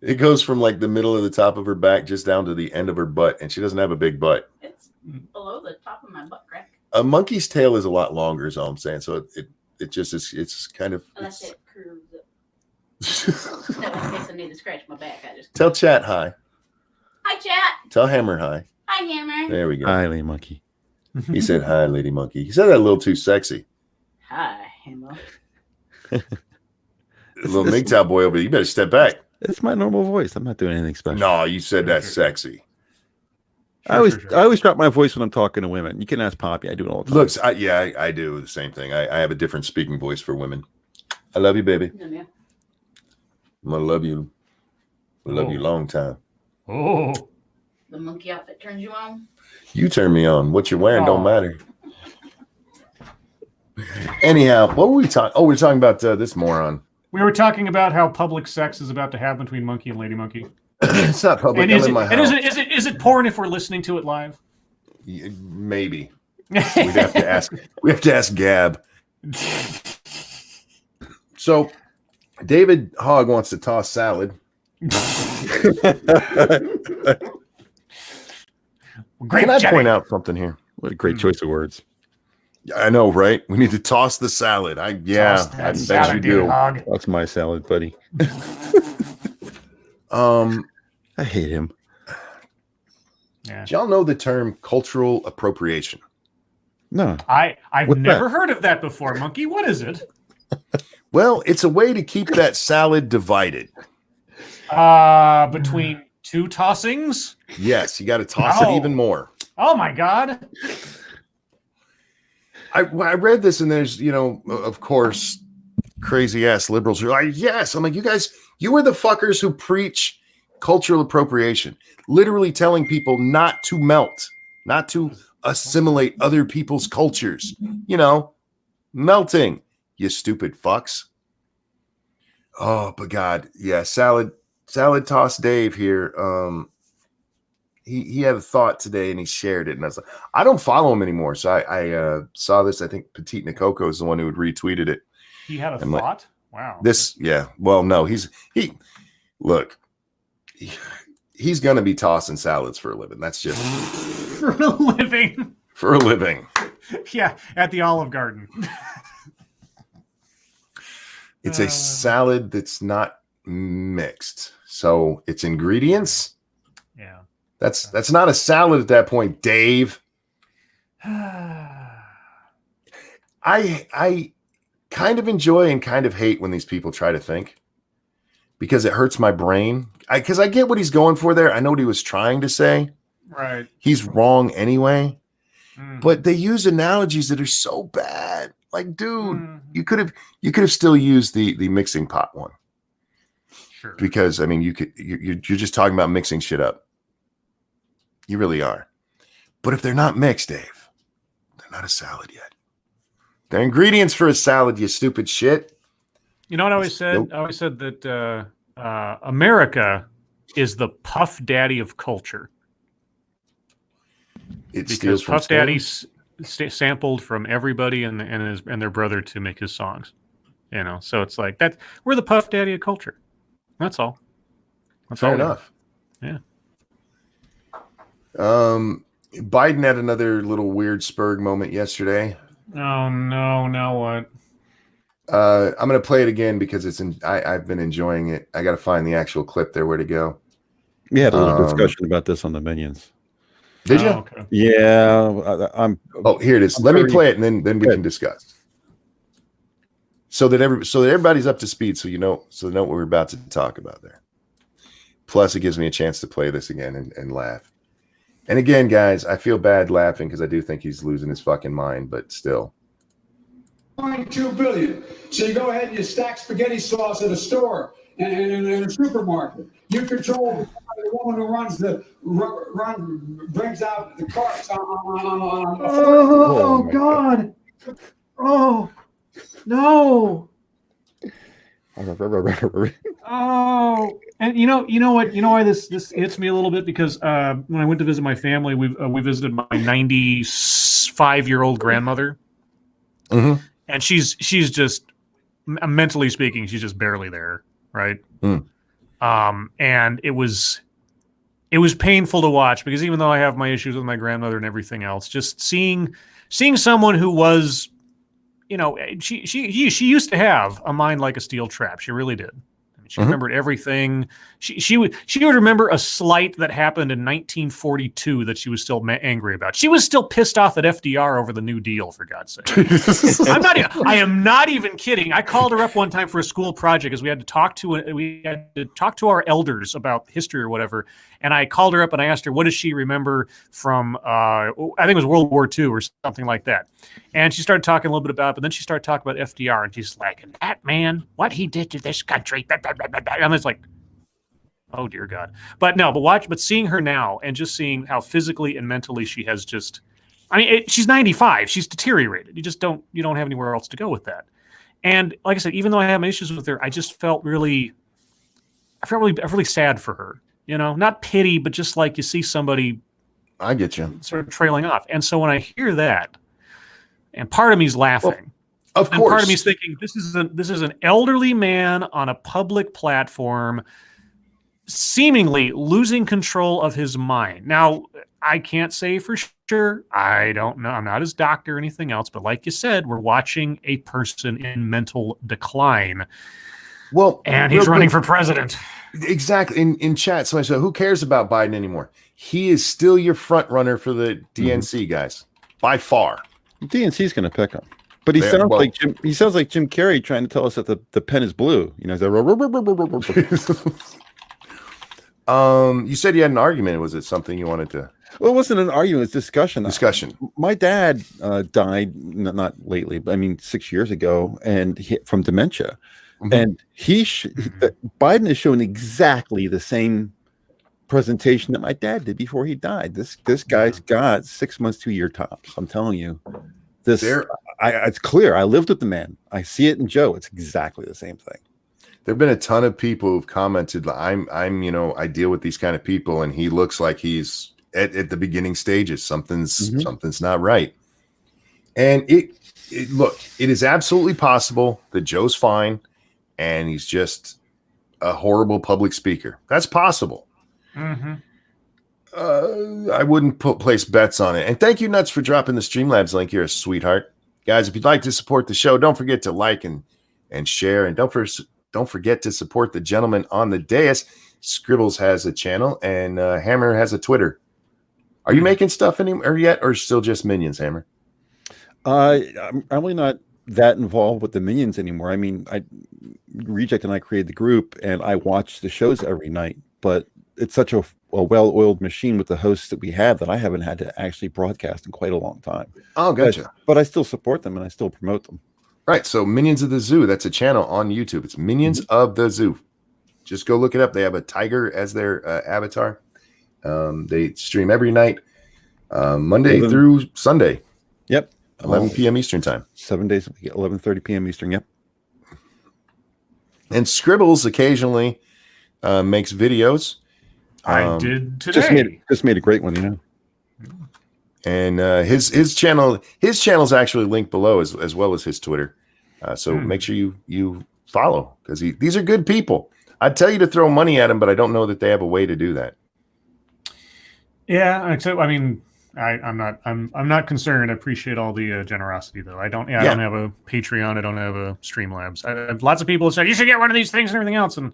It goes from like the middle of the top of her back just down to the end of her butt, and she doesn't have a big butt. It's below the top of my butt crack. A monkey's tail is a lot longer, is all I'm saying. So it just is. It's kind of. Unless It's... it curves up. No, in case I need to scratch my back, I just. Tell chat hi. Hi, chat. Tell Hammer hi. Hi, Hammer. There we go. Hi, Lady Monkey. He said hi, Lady Monkey. He said that a little too sexy. Hi, Hammer. Little MGTOW boy over there. You better step back. It's my normal voice. I'm not doing anything special. No, you said that's sexy. I always drop my voice when I'm talking to women. You can ask Poppy. I do it all the time. Looks, I do the same thing. I have a different speaking voice for women. I love you, baby. Yeah. I'm gonna love you. I love you long time. Oh, The monkey outfit turns you on. You turn me on. What you're wearing don't Aw. matter. Anyhow, what were we talking? Oh, we're talking about this moron. we were talking about how public sex is about to happen between Monkey and Lady Monkey. It's not public. And I'm is in it, my and house. is it porn if we're listening to it live? Maybe we'd have to ask. We have to ask Gab. So, David Hogg wants to toss salad. Great Can I Jenny. point out something here? What a great choice of words. I know, right? We need to toss the salad. Toss I that bet salad, you David do. Hogg. That's my salad, buddy. I hate him. Yeah. Do y'all know the term cultural appropriation? No. I've What's never heard of that before, Monkey. What is it? Well, it's a way to keep that salad divided. Between two tossings? Yes, you got to toss it Oh. even more. Oh my God. I read this, and there's, of course, crazy ass liberals who are like, yes. I'm like, you guys, you are the fuckers who preach cultural appropriation, literally telling people not to melt, not to assimilate other people's cultures. Melting, you stupid fucks. Oh, but God, yeah, salad toss Dave here. He had a thought today and he shared it, and I was like, I don't follow him anymore. So I saw this. I think Petite Nikoko is the one who had retweeted it. He had a I'm like, thought? Wow. Well, no, he's gonna be tossing salads for a living. That's just For a living. for a living. Yeah, at the Olive Garden. It's a salad that's not mixed. So it's ingredients. Yeah. That's not a salad at that point, Dave. I kind of enjoy and kind of hate when these people try to think, because it hurts my brain. Because I get what he's going for there. I know what he was trying to say. Right. He's wrong anyway. Mm. But they use analogies that are so bad. Like, dude, Mm. you could have still used the mixing pot one, Sure. because I mean you're just talking about mixing shit up. You really are. But if they're not mixed, Dave, they're not a salad yet. They're ingredients for a salad, you stupid shit. You know what I always said? Nope. I always said that America is the Puff Daddy of culture. It Because steals from Puff Daddy Stan. sampled from everybody and their brother to make his songs. You know, so it's like that. We're the Puff Daddy of culture. That's all. That's Fair all we are. enough. Yeah. Biden had another little weird Spurg moment yesterday. Oh no! Now what? I'm going to play it again because I've been enjoying it. I got to find the actual clip there. Where to go? We had a little discussion about this on the Minions. Did you? Okay. Yeah, I'm. Oh, here it is. Let me play it, and then we can discuss. So that everybody's up to speed, so they know what we're about to talk about there. Plus, it gives me a chance to play this again and laugh. And again, guys, I feel bad laughing because I do think he's losing his fucking mind, but still. $2 billion. So you go ahead and you stack spaghetti sauce at a store and in a supermarket. You control the woman who brings out the carts on a Oh God! Oh no! Oh, and you know what? You know why this hits me a little bit, because when I went to visit my family, we visited my 95-year-old grandmother, Mm-hmm. and she's just, mentally speaking, she's just barely there, right? And it was painful to watch, because even though I have my issues with my grandmother and everything else, just seeing someone who was, you know, she used to have a mind like a steel trap. She really did. I mean, she remembered everything. She would remember a slight that happened in 1942 that she was still angry about. She was still pissed off at FDR over the New Deal, for God's sake. I am not even kidding. I called her up one time for a school project, because we had to talk to our elders about history or whatever. And I called her up and I asked her, what does she remember from, I think it was World War II or something like that. And she started talking a little bit about it, but then she started talking about FDR, and she's like, and that man, what he did to this country. And it's like, oh dear God. But seeing her now and just seeing how physically and mentally she has just, I mean, she's 95. She's deteriorated. You don't have anywhere else to go with that. And like I said, even though I have my issues with her, I just felt really sad for her. You know, not pity, but just like you see somebody, I get you, sort of trailing off. And so when I hear that, and part of me's laughing, of course, and part of me's thinking, this is an elderly man on a public platform, seemingly losing control of his mind. Now, I can't say for sure. I don't know. I'm not his doctor or anything else. But like you said, we're watching a person in mental decline. Well, and he's running for president. Exactly. In chat, somebody said, who cares about Biden anymore? He is still your front runner for the DNC, guys, by far. DNC's going to pick him. But he sounds like Jim Carrey trying to tell us that the pen is blue. You know, you said you had an argument. Was it something you wanted to? Well, it wasn't an argument. It was discussion. My dad died not lately, but I mean 6 years ago, and from dementia. And Biden is showing exactly the same presentation that my dad did before he died. This guy's got 6 months to a year tops. I'm telling you, it's clear. I lived with the man. I see it in Joe. It's exactly the same thing. There've been a ton of people who've commented, I deal with these kind of people, and he looks like he's at the beginning stages. Something's not right. And it is absolutely possible that Joe's fine and he's just a horrible public speaker. That's possible. I wouldn't place bets on it. And thank you, Nuts, for dropping the Streamlabs link. You're a sweetheart. Guys, if you'd like to support the show, don't forget to like and share. And don't forget to support the gentleman on the dais. Scribbles has a channel, and Hammer has a Twitter. Are you making stuff anymore yet, or still just Minions, Hammer? I'm really not that involved with the Minions anymore. I mean, Reject and I created the group, and I watch the shows every night, but it's such a well-oiled machine with the hosts that we have that I haven't had to actually broadcast in quite a long time. Oh, gotcha. But I still support them and I still promote them. Right. So Minions of the Zoo, that's a channel on YouTube. It's Minions of the Zoo. Just go look it up. They have a tiger as their avatar. They stream every night, Monday through Sunday. Yep. 11 p.m. Eastern time. 7 days a week, 11:30 p.m. Eastern. Yep. And Scribbles occasionally makes videos. I did today. Just made a great one, you know. And his channel is actually linked below as well as his Twitter. So make sure you follow, because these are good people. I'd tell you to throw money at them, but I don't know that they have a way to do that. Yeah, except I mean, I'm not concerned. I appreciate all the generosity, though. I don't have a Patreon. I don't have a Streamlabs. I have lots of people who say you should get one of these things and everything else, and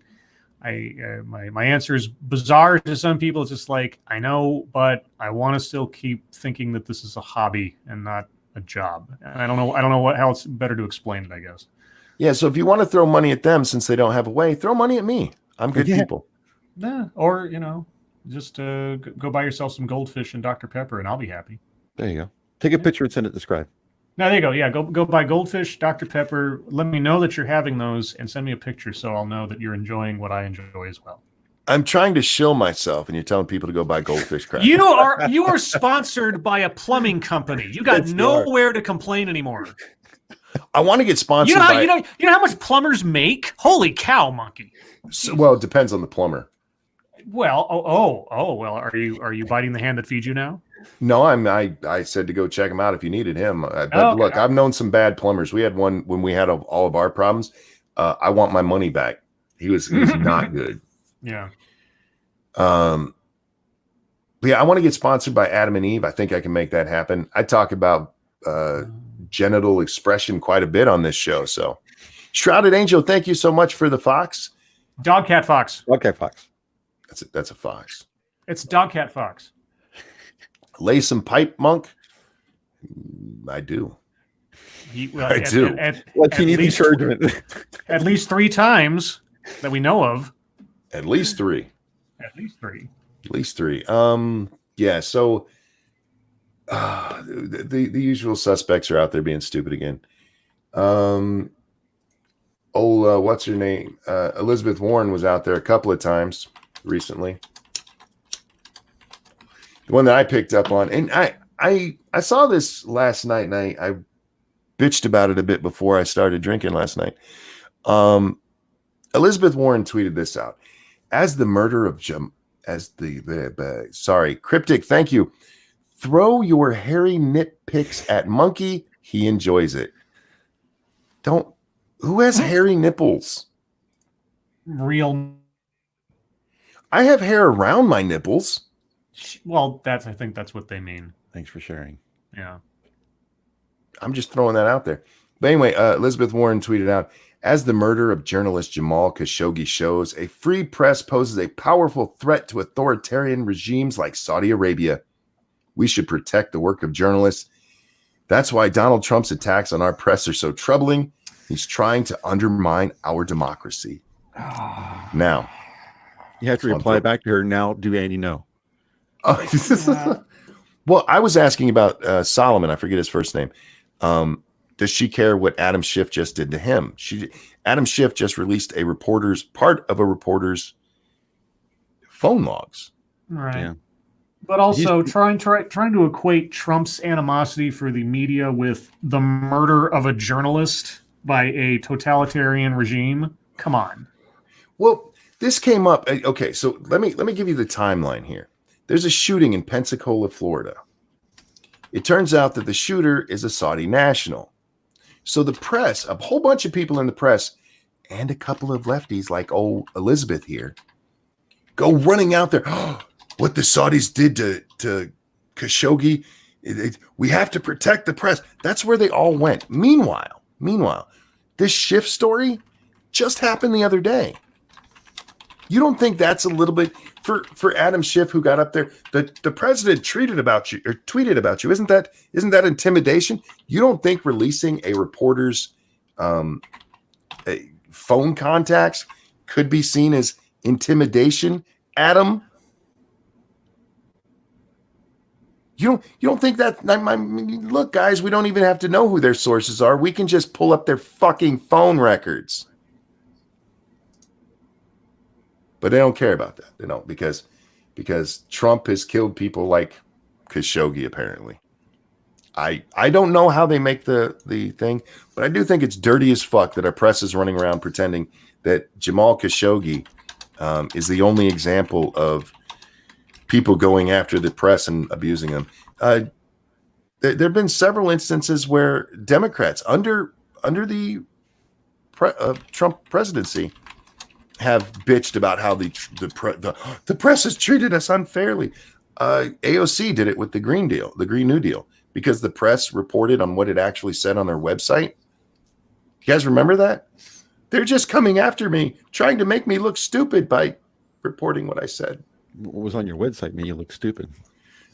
my answer is bizarre to some people. It's just like, I know, but I want to still keep thinking that this is a hobby and not a job. And I don't know how it's better to explain it, I guess. Yeah, so if you want to throw money at them since they don't have a way, throw money at me. I'm good people. Yeah, or just go buy yourself some goldfish and Dr. Pepper, and I'll be happy. There you go. Take a picture and send it to Scribe. No, there you go. Yeah, go buy goldfish, Dr. Pepper. Let me know that you're having those, and send me a picture so I'll know that you're enjoying what I enjoy as well. I'm trying to shill myself, and you're telling people to go buy goldfish crackers. You are sponsored by a plumbing company. You got nowhere to complain anymore. I want to get sponsored. You know how much plumbers make? Holy cow, monkey! So, well, it depends on the plumber. Well, well, are you biting the hand that feeds you now? No, I said to go check him out if you needed him. But okay. Look, I've known some bad plumbers. We had one when we had all of our problems. I want my money back. He was not good. Yeah. But yeah, I want to get sponsored by Adam and Eve. I think I can make that happen. I talk about genital expression quite a bit on this show. So, Shrouded Angel, thank you so much for the fox. Dog, cat, fox. Okay, fox. That's a fox. It's dog, cat, fox. Lay some pipe, monk. I do. I do. What's you need encouragement? At least 3 times that we know of. At least 3. At least 3. At least 3. Yeah. So the usual suspects are out there being stupid again. What's her name? Elizabeth Warren was out there a couple of times recently. The one that I picked up on, and I saw this last night, and I bitched about it a bit before I started drinking last night. Elizabeth Warren tweeted this out: as the murder of Cryptic, thank you. Throw your hairy nitpicks at Monkey. He enjoys it. Who has hairy nipples? Real. I have hair around my nipples. Well, I think that's what they mean. Thanks for sharing. Yeah. I'm just throwing that out there. But anyway, Elizabeth Warren tweeted out, as the murder of journalist Jamal Khashoggi shows, a free press poses a powerful threat to authoritarian regimes like Saudi Arabia. We should protect the work of journalists. That's why Donald Trump's attacks on our press are so troubling. He's trying to undermine our democracy. Now, you have to reply back to her. Now, do Andy know? Well, I was asking about Solomon. I forget his first name. Does she care what Adam Schiff just did to him? Adam Schiff just released part of a reporter's phone logs. Right. Yeah. But also trying to equate Trump's animosity for the media with the murder of a journalist by a totalitarian regime. Come on. Well, this came up. Okay, so let me give you the timeline here. There's a shooting in Pensacola, Florida. It turns out that the shooter is a Saudi national. So the press, a whole bunch of people in the press, and a couple of lefties like old Elizabeth here, go running out there. Oh, what the Saudis did to Khashoggi, we have to protect the press. That's where they all went. Meanwhile, this Schiff story just happened the other day. You don't think that's a little bit for Adam Schiff, who got up there? The president tweeted about you. Isn't that intimidation? You don't think releasing a reporter's phone contacts could be seen as intimidation, Adam? You don't think that? Look, guys, we don't even have to know who their sources are. We can just pull up their fucking phone records. But they don't care about that. They don't, because Trump has killed people like Khashoggi, apparently. I don't know how they make the thing, but I do think it's dirty as fuck that our press is running around pretending that Jamal Khashoggi is the only example of people going after the press and abusing them. There have been several instances where Democrats under the Trump presidency have bitched about how the press has treated us unfairly. AOC did it with the Green New Deal, because the press reported on what it actually said on their website. You guys remember that? They're just coming after me, trying to make me look stupid by reporting what I said. What was on your website made you look stupid.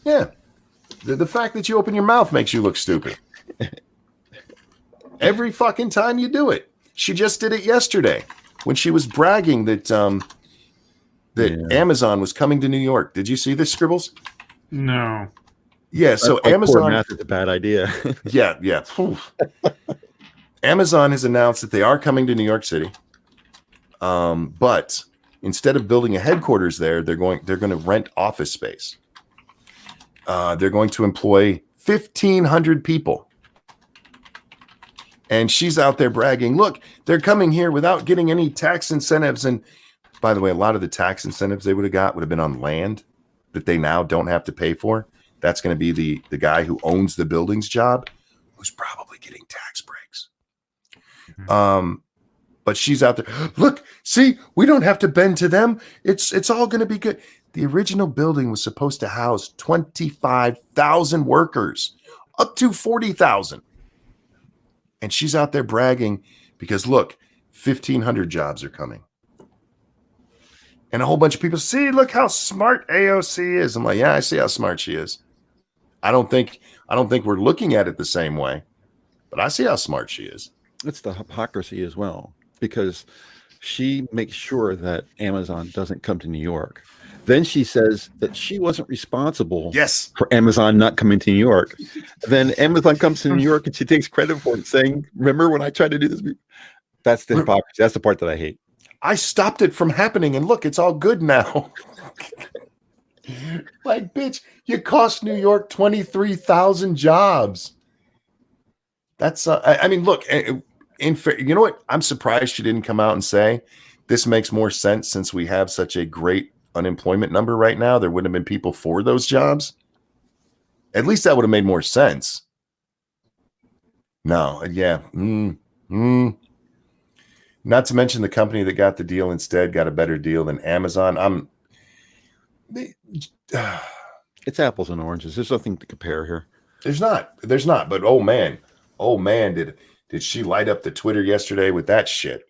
Yeah. The fact that you open your mouth makes you look stupid. Every fucking time you do it. She just did it yesterday when she was bragging that Amazon was coming to New York. Did you see this, Scribbles? No. Yeah, so Like Amazon. math is a bad idea. Yeah. Amazon has announced that they are coming to New York City. But instead of building a headquarters there, they're going to rent office space. They're going to employ 1,500 people. And she's out there bragging, look, they're coming here without getting any tax incentives. And by the way, a lot of the tax incentives they would have been on land that they now don't have to pay for. That's going to be the guy who owns the building's job, who's probably getting tax breaks. But she's out there. Look, see, we don't have to bend to them. It's all going to be good. The original building was supposed to house 25,000 workers, up to 40,000. And she's out there bragging because, look, 1,500 jobs are coming. And a whole bunch of people, see, look how smart AOC is. I'm like, yeah, I see how smart she is. I don't think we're looking at it the same way, but I see how smart she is. It's the hypocrisy as well, because she makes sure that Amazon doesn't come to New York. Then she says that she wasn't responsible for Amazon not coming to New York. Then Amazon comes to New York and she takes credit for it, saying, remember when I tried to do this? That's the hypocrisy. That's the part that I hate. I stopped it from happening, and look, it's all good now. Like, bitch, you cost New York 23,000 jobs. That's, I mean, look, you know what? I'm surprised she didn't come out and say this makes more sense since we have such a great unemployment number right now. There wouldn't have been people for those jobs. At least that would have made more sense. No, yeah. Not to mention the company that got the deal instead got a better deal than Amazon. It's apples and oranges. There's nothing to compare here. There's not. But oh man, did she light up the Twitter yesterday with that shit?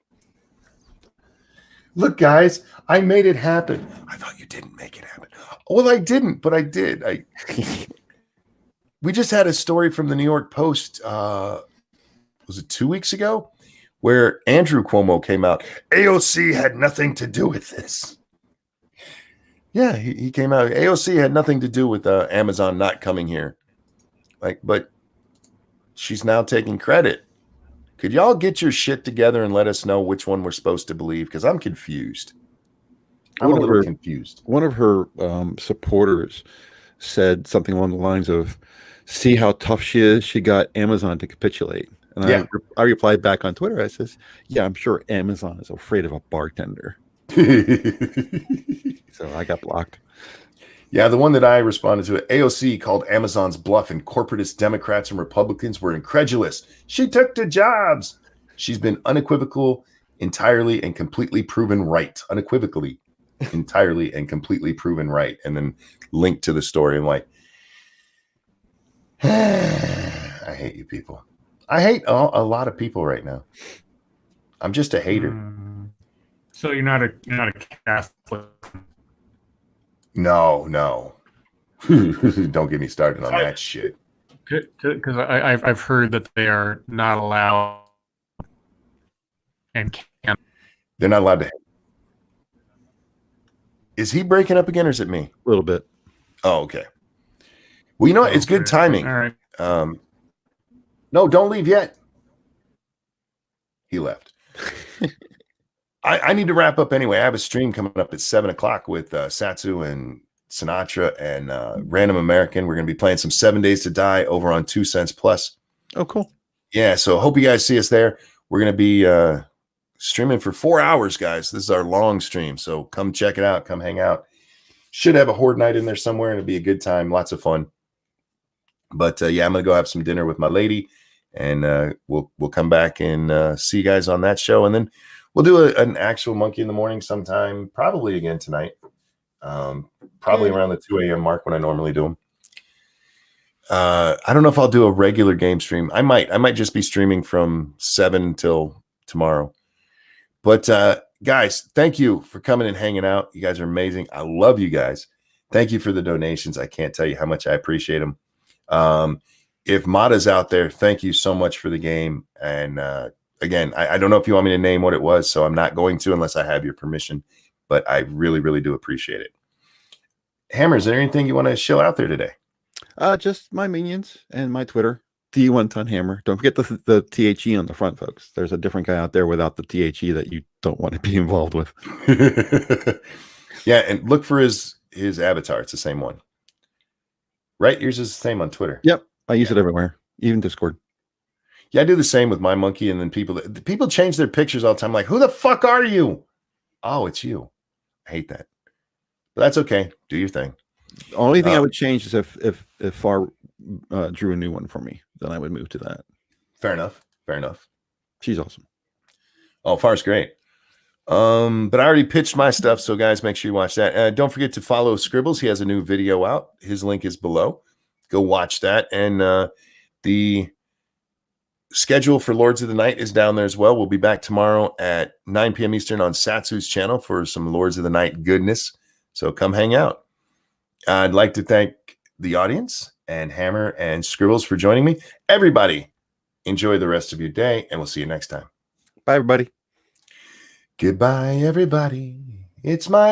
Look, guys, I made it happen. I thought you didn't make it happen. Well, I didn't, but I did. We just had a story from the New York Post. Was it 2 weeks ago? Where Andrew Cuomo came out. AOC had nothing to do with this. Yeah, he came out. AOC had nothing to do with Amazon not coming here. But she's now taking credit. Could y'all get your shit together and let us know which one we're supposed to believe? Because I'm confused. I'm a little confused. One of her supporters said something along the lines of, see how tough she is? She got Amazon to capitulate. And I replied back on Twitter. I says, yeah, I'm sure Amazon is afraid of a bartender. So I got blocked. Yeah, the one that I responded to, AOC called Amazon's bluff, and corporatist Democrats and Republicans were incredulous. She took to jobs. She's been unequivocal, entirely and completely proven right. Unequivocally, entirely and completely proven right. And then linked to the story. I'm like, I hate you people. I hate a lot of people right now. I'm just a hater. So you're not a Catholic. No. Don't get me started on that shit. Because I've heard that they are not allowed and can't. They're not allowed to. Is he breaking up again, or is it me? A little bit. Oh, okay. Well, you know what? It's good timing. All right. No, don't leave yet. He left. I need to wrap up anyway. I have a stream coming up at 7:00 with Satsu and Sinatra and Random American. We're going to be playing some 7 Days to Die over on 2 Cents Plus. Oh, cool. Yeah, so hope you guys see us there. We're going to be streaming for 4 hours, guys. This is our long stream, so come check it out. Come hang out. Should have a horde night in there somewhere, and it'll be a good time. Lots of fun. But yeah, I'm going to go have some dinner with my lady, and we'll come back and see you guys on that show, and then we'll do an actual Monkey in the Morning sometime, probably again tonight, probably around the 2 a.m. mark when I normally do them. I don't know if I'll do a regular game stream. I might just be streaming from 7 till tomorrow. But guys, thank you for coming and hanging out. You guys are amazing. I love you guys. Thank you for the donations. I can't tell you how much I appreciate them. If Mata's out there, thank you so much for the game. And again, I don't know if you want me to name what it was, so I'm not going to unless I have your permission. But I really, really do appreciate it. Hammer, is there anything you want to show out there today? Just my minions and my Twitter. D1ton Hammer. Don't forget the THE on the front, folks. There's a different guy out there without the THE that you don't want to be involved with. Yeah, and look for his avatar. It's the same one. Right? Yours is the same on Twitter. Yep. I use it everywhere, even Discord. Yeah, I do the same with my monkey, and then people change their pictures all the time. Like, who the fuck are you? Oh, it's you. I hate that. But that's okay. Do your thing. The only thing I would change is if Far drew a new one for me, then I would move to that. Fair enough. Fair enough. She's awesome. Oh, Far's great. But I already pitched my stuff, so guys, make sure you watch that. Don't forget to follow Scribbles. He has a new video out. His link is below. Go watch that. And the schedule for Lords of the Night is down there as well. We'll be back tomorrow at 9 p.m. Eastern on Satsu's channel for some Lords of the Night goodness. So come hang out. I'd like to thank the audience and Hammer and Scribbles for joining me. Everybody, enjoy the rest of your day, and we'll see you next time. Bye, everybody. Goodbye, everybody. It's my